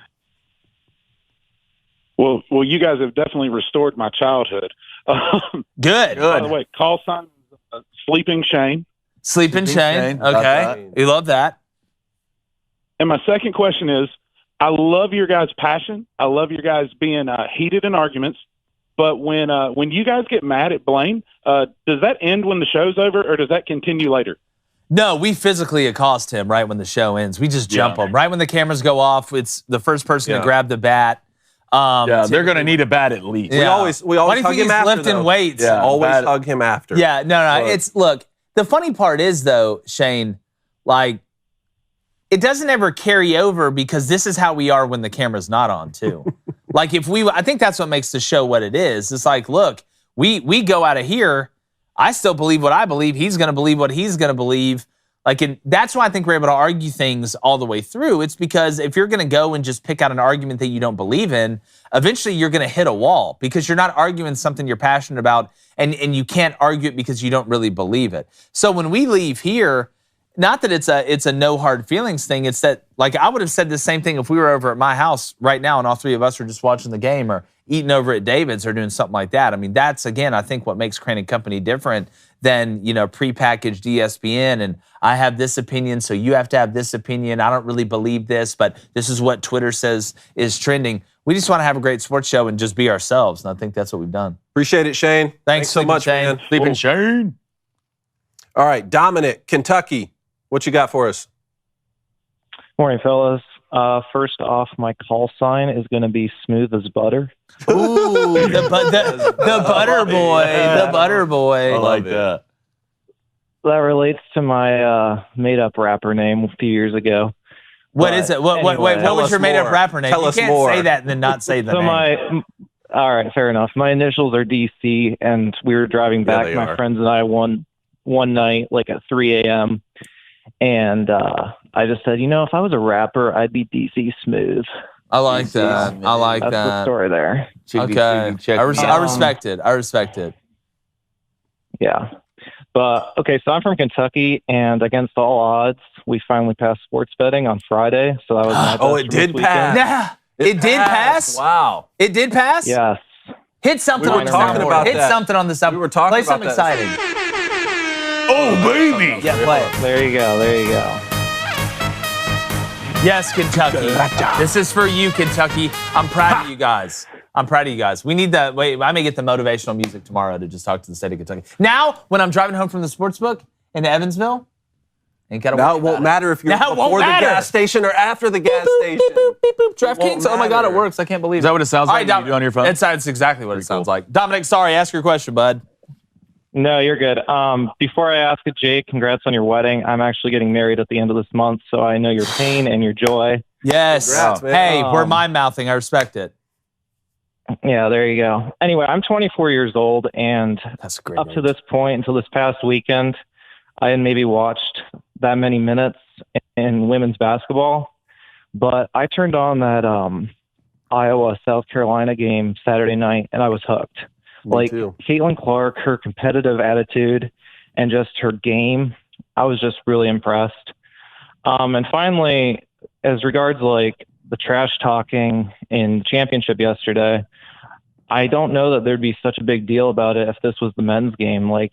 Well, you guys have definitely restored my childhood. Good. By the way, call sign Sleeping Shane. Sleeping Shane. Okay. We love that. And my second question is, I love your guys' passion. I love your guys being heated in arguments. But when you guys get mad at Blaine, does that end when the show's over, or does that continue later? No, we physically accost him right when the show ends. We just jump him. Right when the cameras go off, it's the first person to grab the bat. They're going to need a bat at least. We always hug him after, lifting weights. Yeah, always hug him after. Yeah, no. Look, the funny part is, though, Shane, like, it doesn't ever carry over because this is how we are when the camera's not on, too. Like, I think that's what makes the show what it is. It's like, look, we go out of here. I still believe what I believe. He's going to believe what he's going to believe. Like, that's why I think we're able to argue things all the way through. It's because if you're going to go and just pick out an argument that you don't believe in, eventually you're going to hit a wall because you're not arguing something you're passionate about, and you can't argue it because you don't really believe it. So when we leave here, not that it's a no hard feelings thing. It's that, like, I would have said the same thing if we were over at my house right now and all three of us were just watching the game or eating over at David's or doing something like that. I mean, that's, again, I think what makes Crane & Company different than, prepackaged ESPN and I have this opinion, so you have to have this opinion. I don't really believe this, but this is what Twitter says is trending. We just want to have a great sports show and just be ourselves, and I think that's what we've done. Appreciate it, Shane. Thanks so much, Shane. man. Sleeping Shane. All right, Dominic, Kentucky. What you got for us? Morning, fellas. First off, my call sign is going to be smooth as butter. Ooh, the butter boy, the butter boy. I like that. That relates to my made-up rapper name a few years ago. What is it? What was your made-up rapper name? You can't say that and then not say the name. All right, fair enough. My initials are DC, and we were driving back, my friends and I, one night, like at 3 a.m., and I just said, if I was a rapper, I'd be DC Smooth. I like that. I like That's the story there. Okay. I respect it. I respect it. Yeah. But, okay, so I'm from Kentucky, and against all odds, we finally passed sports betting on Friday. So that was my best it did pass. Yeah. It did pass? Wow. It did pass? Yes. Hit something on the soundboard. Hit something on the soundboard. We were talking Play about something that. exciting. Oh, baby. Yeah, play it. There you go. Yes, Kentucky. This is for you, Kentucky. I'm proud of you guys. We need that. Wait, I may get the motivational music tomorrow to just talk to the state of Kentucky. Now, when I'm driving home from the sports book into Evansville, ain't got to worry Now it won't matter if you're before the gas station or after the gas station. DraftKings. Oh my God, it works. I can't believe it. Is that what it sounds like when you do on your phone? It's exactly what it sounds like. Dominic, sorry, ask your question, bud. No, you're good. Before I ask it, Jake, congrats on your wedding. I'm actually getting married at the end of this month, so I know your pain and your joy. Yes. Congrats, man. Hey, we're mind-mouthing. I respect it. Yeah, there you go. Anyway, I'm 24 years old, and That's great. up to this point, until this past weekend, I had maybe watched that many minutes in women's basketball. But I turned on that Iowa-South Carolina game Saturday night, and I was hooked. Me too. Caitlin Clark, her competitive attitude and just her game, I was just really impressed. And finally, as regards the trash talking in championship yesterday, I don't know that there'd be such a big deal about it if this was the men's game. I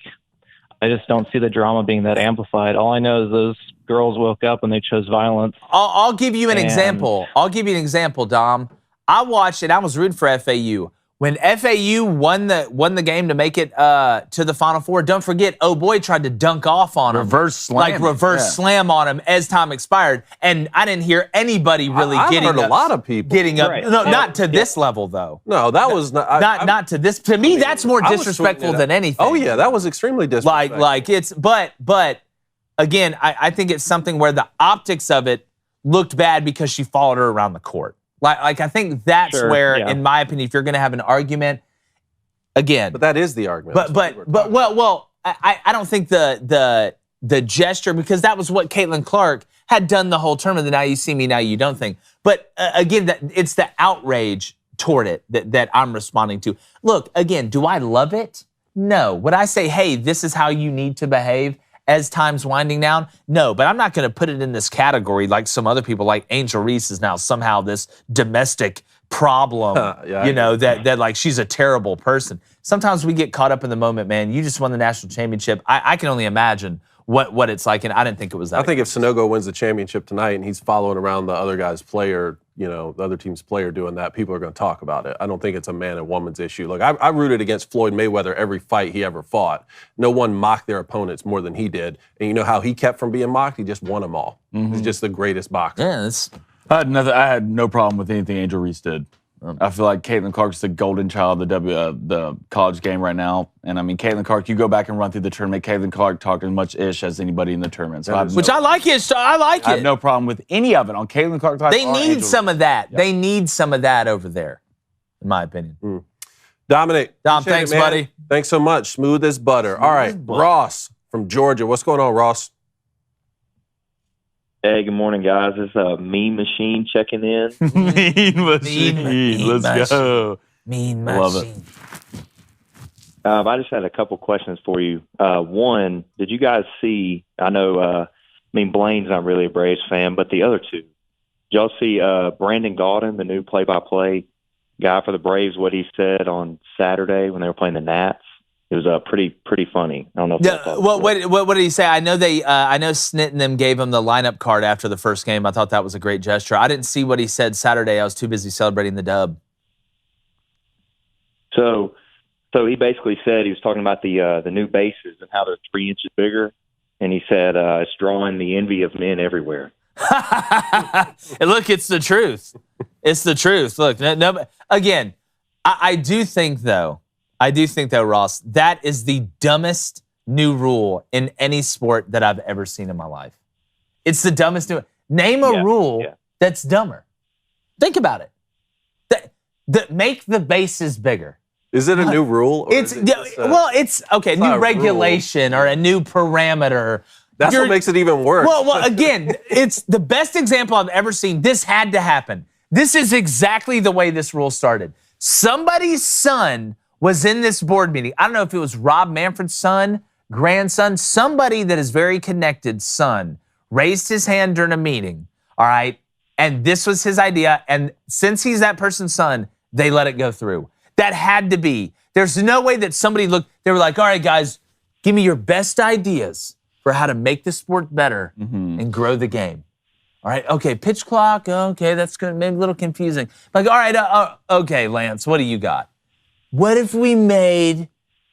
just don't see the drama being that amplified. All I know is those girls woke up and they chose violence. I'll give you an example. Dom. I watched it. I was rooting for FAU. When FAU won the game to make it to the Final Four, don't forget, oh boy tried to dunk off on him. Reverse slam on him as time expired. And I didn't hear anybody really getting up. I've heard a lot of people getting up. Right. No, not to this level though. No, that was not. Not to this. To me, that's more disrespectful than anything. Oh yeah, that was extremely disrespectful. But again, I think it's something where the optics of it looked bad because she followed her around the court. I think that's where, in my opinion, if you're going to have an argument, again. But that is the argument. Well, I don't think the gesture, because that was what Caitlin Clark had done the whole term of the now you see me, now you don't thing. But again, it's the outrage toward it that I'm responding to. Look, again, do I love it? No. Would I say, hey, this is how you need to behave as time's winding down? No, but I'm not going to put it in this category like some other people, like Angel Reese is now somehow this domestic problem, that she's a terrible person. Sometimes we get caught up in the moment, man. You just won the national championship. I can only imagine what it's like, and I didn't think it was that. I think if Sonogo wins the championship tonight and he's following around the other guy's player, the other team's player doing that, people are going to talk about it. I don't think it's a man and woman's issue. Look, I rooted against Floyd Mayweather every fight he ever fought. No one mocked their opponents more than he did. And you know how he kept from being mocked? He just won them all. He's just the greatest boxer. Yeah, I had no problem with anything Angel Reese did. I feel like Caitlin Clark's the golden child of the college game right now. And I mean, Caitlin Clark, you go back and run through the tournament, Caitlin Clark talked as much ish as anybody in the tournament. So I like it. I have no problem with any of it on Caitlin Clark. They need some of that. Yeah. They need some of that over there, in my opinion. Dominic. Dom, thanks, buddy. Thanks so much. Smooth as butter. All right, Ross from Georgia. What's going on, Ross? Hey, good morning, guys. It's Mean Machine checking in. Mean Machine. Let's go. Mean Machine. Love it. I just had a couple questions for you. One, did you guys see, I know, Blaine's not really a Braves fan, but the other two. Did y'all see Brandon Gaudin, the new play-by-play guy for the Braves, what he said on Saturday when they were playing the Nats? It was pretty funny. I don't know. What did he say? I know Snit and them gave him the lineup card after the first game. I thought that was a great gesture. I didn't see what he said Saturday. I was too busy celebrating the dub. So he basically said he was talking about the new bases and how they're 3 inches bigger, and he said it's drawing the envy of men everywhere. Look, it's the truth. It's the truth. Look, again, I do think though, Ross, that is the dumbest new rule in any sport that I've ever seen in my life. It's the dumbest new. Name a rule that's dumber. Think about it. Make the bases bigger. Is it a new rule? It's okay. New regulation or a new parameter. That's what makes it even worse. Well, again, it's the best example I've ever seen. This had to happen. This is exactly the way this rule started. Somebody's son was in this board meeting. I don't know if it was Rob Manfred's son, grandson, somebody that is very connected son raised his hand during a meeting. All right. And this was his idea. And since he's that person's son, they let it go through. That had to be. There's no way that somebody looked, they were like, all right, guys, give me your best ideas for how to make the sport better and grow the game. All right, okay, pitch clock, okay, that's good, maybe a little confusing. Like, all right, okay, Lance, what do you got? What if we made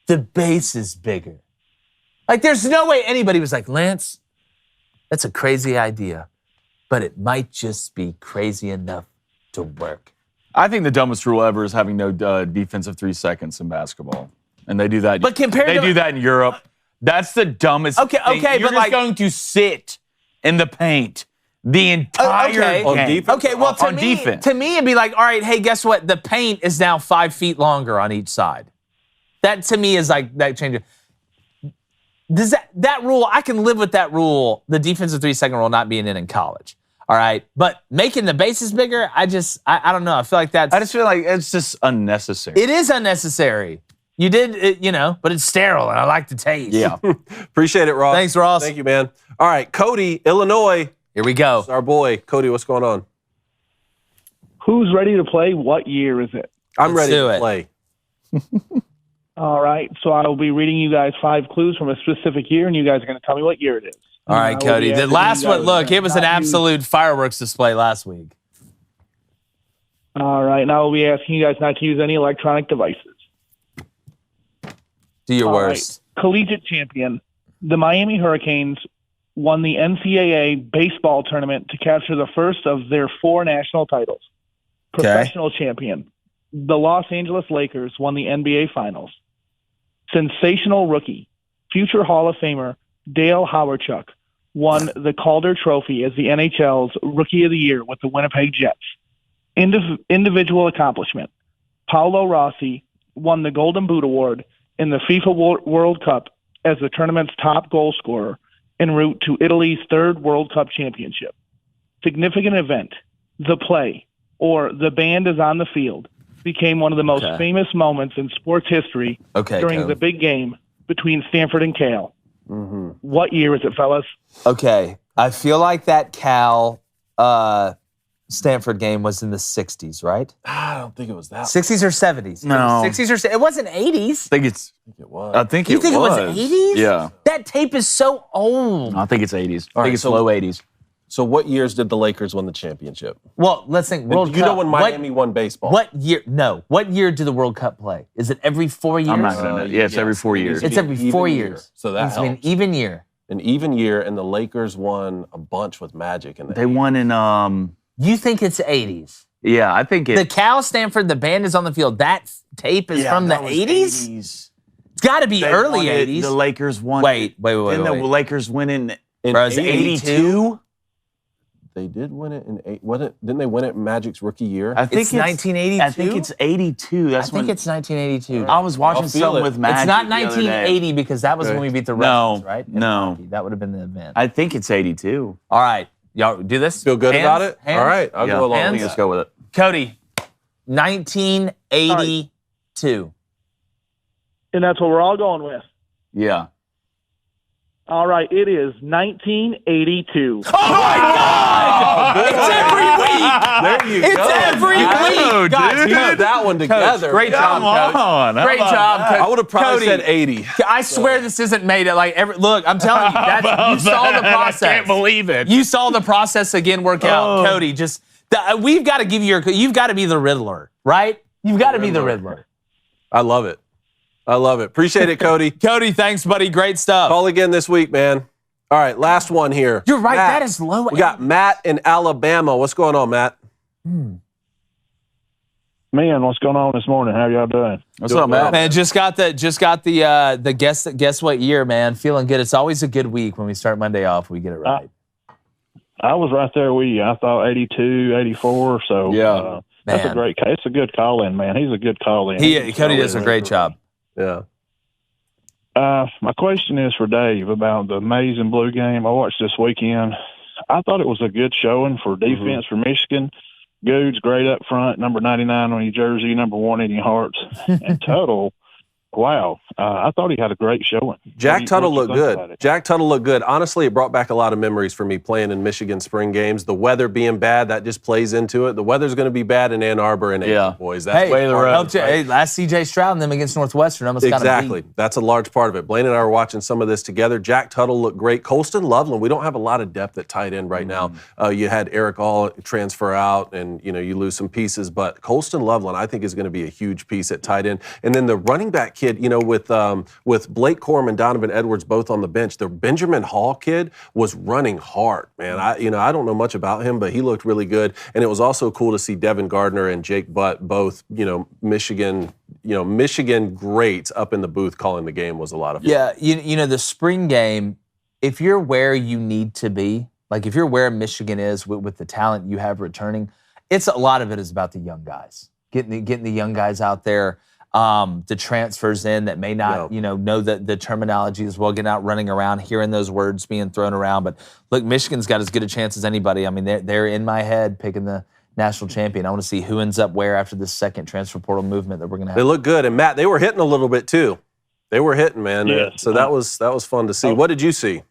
the bases bigger? Like, there's no way anybody was like, Lance, that's a crazy idea, but it might just be crazy enough to work. I think the dumbest rule ever is having no defensive 3 seconds in basketball, and they do that. But they do that in Europe. That's the dumbest. Okay, thing. You're but just going to sit in the paint the entire game. On defense? Okay, well, on defense. To me, it'd be like, all right, hey, guess what? The paint is now 5 feet longer on each side. That to me is like that changes. Does that rule? I can live with that rule. The defensive 3 second rule not being in college. All right, but making the bases bigger, I don't know. I feel like that's. I just feel like it's just unnecessary. It is unnecessary. You did, but it's sterile, and I like the taste. Yeah. Appreciate it, Ross. Thanks, Ross. Thank you, man. All right, Cody, Illinois. Here we go. It's our boy. Cody, what's going on? Who's ready to play? What year is it? I'm Let's ready do to it. play. All right, so I will be reading you guys 5 clues from a specific year, and you guys are going to tell me what year it is. All right, Cody. The last one, look, it was an absolute fireworks display last week. All right, now I will be asking you guys not to use any electronic devices. Do your worst. Right. Collegiate champion, the Miami Hurricanes won the NCAA baseball tournament to capture the first of their 4 national titles. Professional champion, the Los Angeles Lakers won the NBA Finals. Sensational rookie, future Hall of Famer Dale Howardchuk won the Calder Trophy as the NHL's Rookie of the Year with the Winnipeg Jets. Individual accomplishment, Paolo Rossi won the Golden Boot Award in the FIFA World Cup as the tournament's top goal scorer en route to Italy's 3rd World Cup championship. Significant event, the play, or the band is on the field, became one of the most famous moments in sports history during the big game between Stanford and Cal. What year is it, fellas? Okay. I feel like that Cal Stanford game was in the 60s, right? I don't think it was that. 60s or 70s? No. 60s or it wasn't 80s. I think it was. I think You it think was. it was 80s? Yeah. That tape is so old. I think it's 80s. I All think right, it's so- low 80s. So what years did the Lakers win the championship? Well, let's think. World You Cup. know when Miami won baseball? What year? No. What year do the World Cup play? Is it every 4 years? I'm not going to know. Yeah, it's every 4 years. It's every 4 years. So that It's an helps. even year. An even year, and the Lakers won a bunch with Magic. And They won in, You think it's 80s? yeah, I think The Cal Stanford, the band is on the field. That tape is from the 80s? It's got to be early 80s. The Lakers won. Wait. Didn't the Lakers win in Bro, is it 82? They did win it in didn't they win it in Magic's rookie year? I think It's 1982? I think it's 82. I That's think when it's 1982. I was watching I'll feel something it. with Magic. It's not the other day. 1980 because that was when we beat the Russians, right? In no. hockey. That would have been the event. I think it's 82. All right. Y'all do this? Feel good Hands? about it? Hands? All right, I'll go along Hands? with Let's that. go with it. Cody, 1982. And that's what we're all going with. Yeah. All right, it is 1982. Oh, my God! It's every week! There you It's go. every week! Guys, You put that one together. great job, Coach. Great job, Coach. I would have probably Cody, said 80. I swear this isn't made it like every. Look, I'm telling you, you saw the process. I can't believe it. You saw the process again work out, Cody. We've got to give you you've got to be the Riddler, right? You've got to be the Riddler. I love it. I love it. Appreciate it, Cody. Cody, thanks, buddy. Great stuff. Call again this week, man. All right, last one here. You're right. Matt, that is low. We got Matt in Alabama. What's going on, Matt? Man, what's going on this morning? How y'all doing? What's up, Matt? Man, just got the guess what year, man. Feeling good. It's always a good week when we start Monday off. We get it right. I was right there with you. I thought 82, 84. So Yeah. that's a great call. It's a good call-in, man. He's a good call-in. Cody does a great job. Yeah. My question is for Dave about the Maize and Blue game I watched this weekend. I thought it was a good showing for defense for Michigan. Goode's great up front, number 99 on your jersey, number 1 in your hearts. And Tuttle, wow, I thought he had a great showing. Jack Tuttle looked good. Jack Tuttle looked good. Honestly, it brought back a lot of memories for me playing in Michigan spring games. The weather being bad, that just plays into it. The weather's going to be bad in Ann Arbor and April, boys. That's way the road. Hey, last C.J. Stroud and them against Northwestern almost exactly. That's a large part of it. Blaine and I were watching some of this together. Jack Tuttle looked great. Colston Loveland, we don't have a lot of depth at tight end right now. You had Eric All transfer out, and you lose some pieces. But Colston Loveland, I think, is going to be a huge piece at tight end. And then the running back kid, with Blake Corum and Donovan Edwards both on the bench, the Benjamin Hall kid was running hard, man. I don't know much about him, but he looked really good. And it was also cool to see Devin Gardner and Jake Butt, both, Michigan greats up in the booth calling the game. Was a lot of fun. Yeah, the spring game, if you're where you need to be, like if you're where Michigan is with the talent you have returning, a lot of it is about the young guys, getting the young guys out there. The transfers in that may not, know the terminology as well, getting out, running around, hearing those words being thrown around. But look, Michigan's got as good a chance as anybody. I mean, they're in my head picking the national champion. I want to see who ends up where after this second transfer portal movement that we're going to have. They look good, and Matt, they were hitting a little bit too. They were hitting, man. Yes. So that was fun to see. What did you see?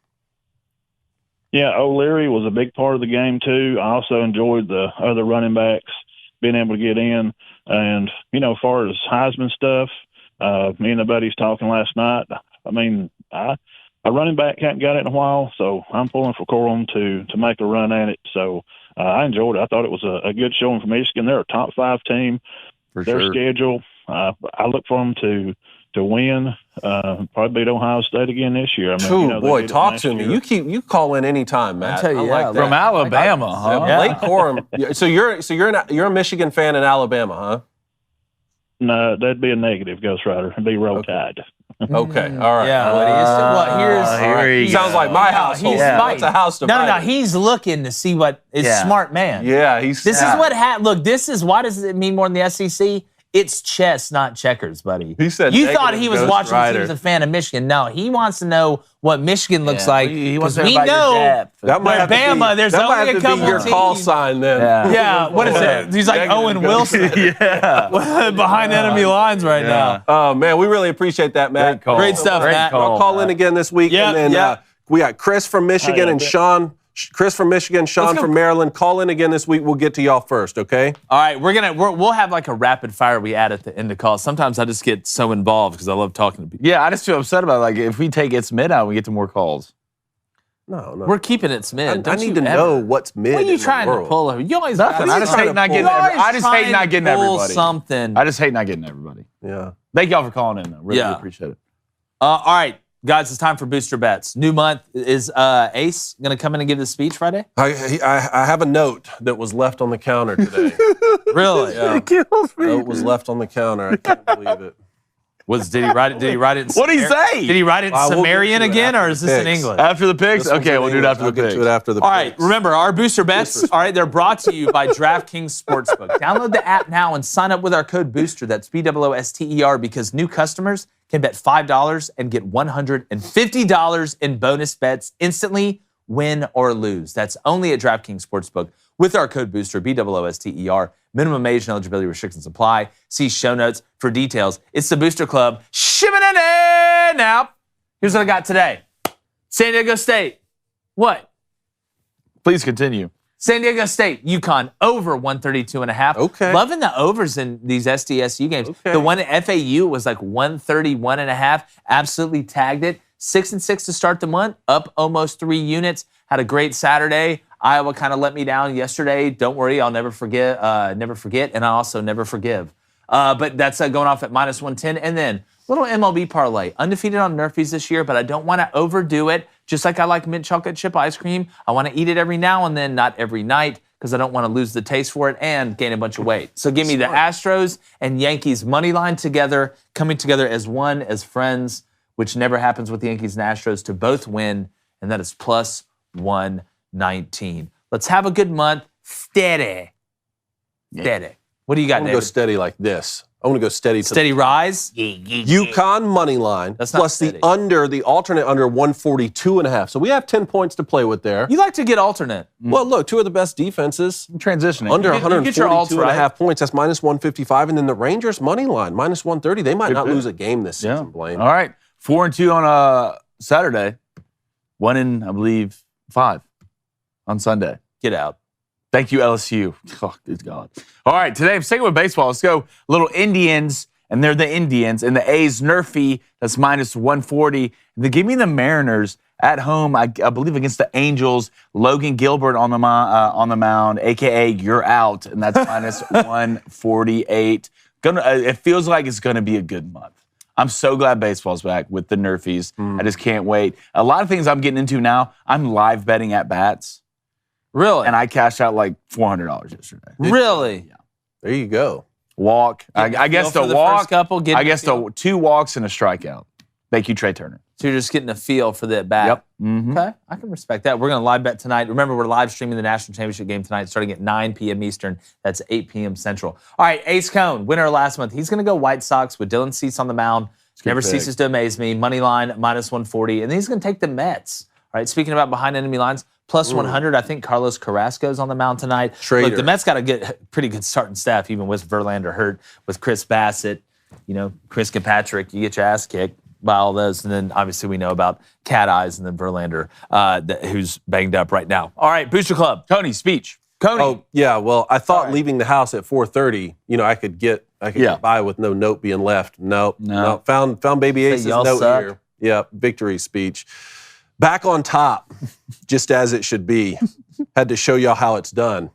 Yeah, O'Leary was a big part of the game too. I also enjoyed the other running backs being able to get in. And, as far as Heisman stuff, me and the buddies talking last night, I mean, a running back hadn't got it in a while, so I'm pulling for Corum to make a run at it. So I enjoyed it. I thought it was a good showing for Michigan. They're a top 5 team. For their sure. schedule, I look for them to win, probably beat Ohio State again this year. I mean, boy, talk to me. You call in anytime, Matt. I tell you, like from Alabama, huh? Blake Corum. So you're a Michigan fan in Alabama, huh? No, that'd be a negative, Ghost Rider. It'd be Roll Tide. Okay, all right. Yeah, sounds like my household. It's a house divided. No. He's looking to see what is smart man. Yeah, This is what look. Why does it mean more than the SEC? It's chess, not checkers, buddy. He said you thought he was Ghost watching. Rider. He was a fan of Michigan. No, he wants to know what Michigan looks like. He wants because to we know about your know depth. That might have Bama. There's that might only have a to couple be your teams. call sign then. Yeah. What is it? He's like Owen Wilson. Behind enemy lines right now. Oh man, we really appreciate that, Matt. Great stuff, Matt. I'll call in again this week, and then we got Chris from Michigan and Sean. Chris from Michigan, Sean from Maryland. Call in again this week. We'll get to y'all first, okay? All right, we'll have like a rapid fire we add at the end of calls. Sometimes I just get so involved because I love talking to people. Yeah, I just feel upset about it. Like if we take it's mid out, we get to more calls. No. We're keeping it mid. I need to know what's mid. What are you trying to pull? You always Nothing. I just hate not getting everybody. Something. I just hate not getting everybody. Yeah. Thank y'all for calling in, though. Really appreciate it. All right, guys, it's time for Booster Bets. New month. Is Ace going to come in and give the speech Friday? I have a note that was left on the counter today. Really? Yeah. It kills me. Note was left on the counter. I can't believe it. Did he write it? Did he write it? What'd he say? Did he write it in Sumerian again, or is this in English? After the picks? Okay, we'll do it after the picks. All right, remember, our Booster Bets, all right, they're brought to you by DraftKings Sportsbook. Download the app now and sign up with our code BOOSTER, that's BOOSTER, because new customers can bet $5 and get $150 in bonus bets instantly, win or lose. That's only at DraftKings Sportsbook with our code BOOSTER, BOOSTER. Minimum age and eligibility restrictions apply. See show notes for details. It's the Booster Club. Shipping it in now. Here's what I got today. San Diego State. What? Please continue. San Diego State, UConn, over 132.5. Okay. Loving the overs in these SDSU games. Okay. The one at FAU was like 131.5. Absolutely tagged it. 6-6 to start the month, up almost 3 units. Had a great Saturday. Iowa kind of let me down yesterday. Don't worry, I'll never forget, and I also never forgive. But that's going off at -110. And then little MLB parlay. Undefeated on Nerfies this year, but I don't want to overdo it. Just like I like mint chocolate chip ice cream, I want to eat it every now and then, not every night, because I don't want to lose the taste for it and gain a bunch of weight. So give me the Astros and Yankees money line together, coming together as one, as friends, which never happens with the Yankees and Astros, to both win, and that is +119. Let's have a good month. Steady. Steady. What do you got, I'm going to go steady like this. I want to go steady. Steady rise? UConn money line That's not plus steady. the alternate under 142.5. So we have 10 points to play with there. You like to get alternate. Well, look, two of the best defenses. Transitioning. Under You get your alts 142.5 points. That's -155. And then the Rangers money line, -130. They might not lose a game this season, Blaine. All right. 4-2 on Saturday. 1 in, I believe, 5 on Sunday. Get out. Thank you, LSU. Oh, good God. All right, today I'm sticking with baseball. Let's go. Little Indians, and they're the Indians. And the A's Nerfy, that's -140. And then give me the Mariners at home, I believe, against the Angels. Logan Gilbert on the mound, a.k.a. you're out. And that's -148. It feels like it's going to be a good month. I'm so glad baseball's back with the Nerfies. I just can't wait. A lot of things I'm getting into now, I'm live betting at bats. Really? And I cashed out like $400 yesterday. Really? Yeah. There you go. Walk. I guess the walk. Couple, I guess the 2 walks and a strikeout. Thank you, Trey Turner. So you're just getting a feel for the bat. Yep. Mm-hmm. Okay, I can respect that. We're going to live bet tonight. Remember, we're live streaming the National Championship game tonight, starting at 9 p.m. Eastern. That's 8 p.m. Central. All right, Ace Cone, winner last month. He's going to go White Sox with Dylan Cease on the mound. Never ceases to amaze me. Money line, -140. And then he's going to take the Mets. All right, speaking about behind enemy lines, +100. I think Carlos Carrasco's on the mound tonight. Trader. Look, the Mets got a pretty good starting staff, even with Verlander hurt, with Chris Bassett, Chris Kirkpatrick. You get your ass kicked by all those. And then obviously we know about Cat Eyes and then Verlander, who's banged up right now. All right, Booster Club. Tony, speech. Coney. Oh, yeah. Well, I thought leaving the house at 4:30, I could get by with no note being left. Nope. Found Baby Ace's note here. Yeah, victory speech. Back on top, just as it should be. Had to show y'all how it's done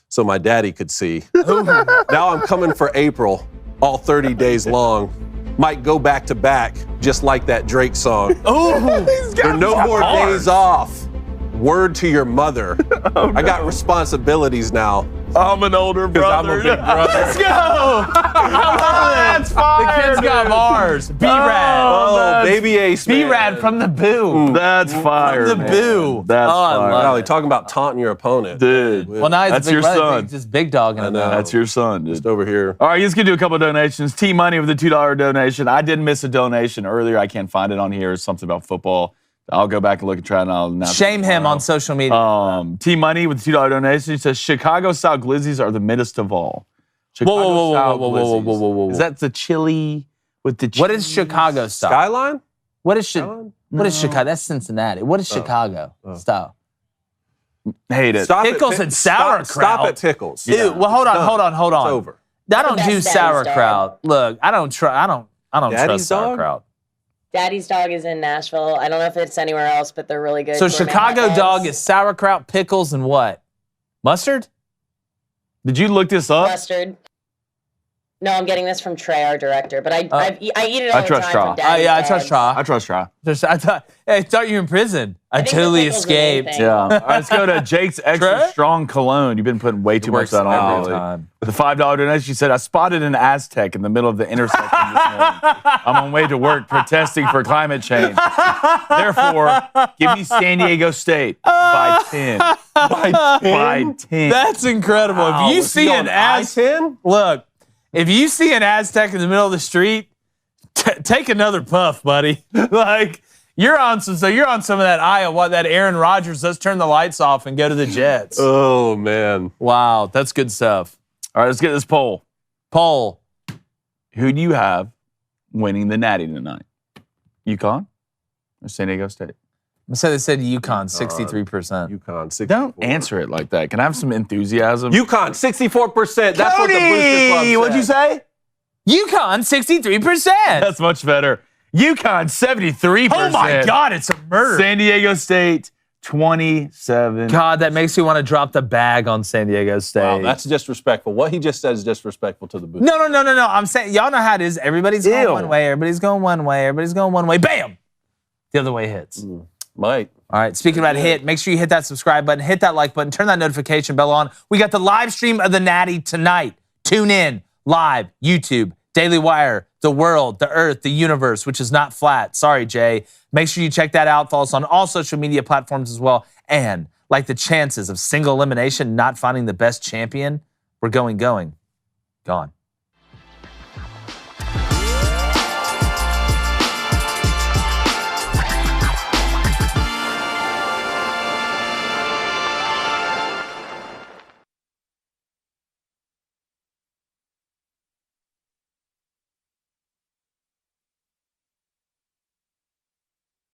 so my daddy could see. Now I'm coming for April, all 30 days long. Might go back to back, just like that Drake song. There are no more days off. Word to your mother. I got responsibilities now. I'm an older brother. I'm a big brother. Let's go! That's fire, The kids got bars. B-Rad. Oh, Baby Ace, man. B-Rad from the Boo. That's fire. From the Boo. That's I fire. love Golly, talking about taunting your opponent. Dude. Well, now he's That's a big your brother. son. He's just big dog in I know. That's your son, dude. Just over here. All right, he's going to do a couple of donations. T-Money with a $2 donation. I did miss a donation earlier. I can't find it on here. It's something about football. I'll go back and look and try, and I'll announce Shame him on social media. T-Money with a $2 donation. He says, Chicago-style glizzies are the middest of all. Whoa. Is that the chili with the cheese? What is Chicago style? Skyline? What is Chicago? That's Cincinnati. What is Chicago style? Hate it. Stop Pickles and sauerkraut. Stop at pickles. Ew, well, hold on. It's over. I don't do That's Daddy's sauerkraut. Look, I don't trust Daddy's dog? sauerkraut. Daddy's Dog is in Nashville. I don't know if it's anywhere else, but they're really good. So gourmet Chicago hot dog dogs. is sauerkraut, pickles, and what? Mustard? Did you look this up? mustard. No, I'm getting this from Trey, our director, but I eat it all the trust time Tra. from Daddy's I Dogs. trust Tra. I trust Try. I thought you were in prison. I think the totally pickles with escaped. anything. Yeah. All right, let's go to Jake's Extra Trey? Strong Cologne. You've been putting way too much of that on every lately. time. With a $5 donation, she said, I spotted an Aztec in the middle of the intersection this morning. I'm on way to work protesting for climate change. Therefore, give me San Diego State by 10. By 10. That's incredible. Wow, If you was he see on an Aztec, look, if you see an Aztec in the middle of the street, take another puff, buddy. Like you're on some of that Iowa, that Aaron Rodgers. Let's turn the lights off and go to the Jets. Oh, man. Wow, that's good stuff. All right, let's get this poll. Poll. Who do you have winning the Natty tonight? UConn or San Diego State? So they said UConn, 63%. UConn, 64. Don't answer it like that. Can I have some enthusiasm? UConn, 64%. That's what the Booster Club said. What'd you say? UConn, 63%. That's much better. UConn, 73%. Oh my God, it's a murder. San Diego State, 27. God, that makes me want to drop the bag on San Diego State. Wow, that's disrespectful. What he just said is disrespectful to the booth. No. I'm saying, y'all know how it is. Everybody's going one way. Everybody's going one way. Everybody's going one way. Bam! The other way hits. Might. All right, speaking about hit, make sure you hit that subscribe button, hit that like button, turn that notification bell on. We got the live stream of the Natty tonight. Tune in, live, YouTube, Daily Wire, the world, the earth, the universe, which is not flat. Sorry, Jay. Make sure you check that out. Follow us on all social media platforms as well. And like the chances of single elimination not finding the best champion, we're going. Gone.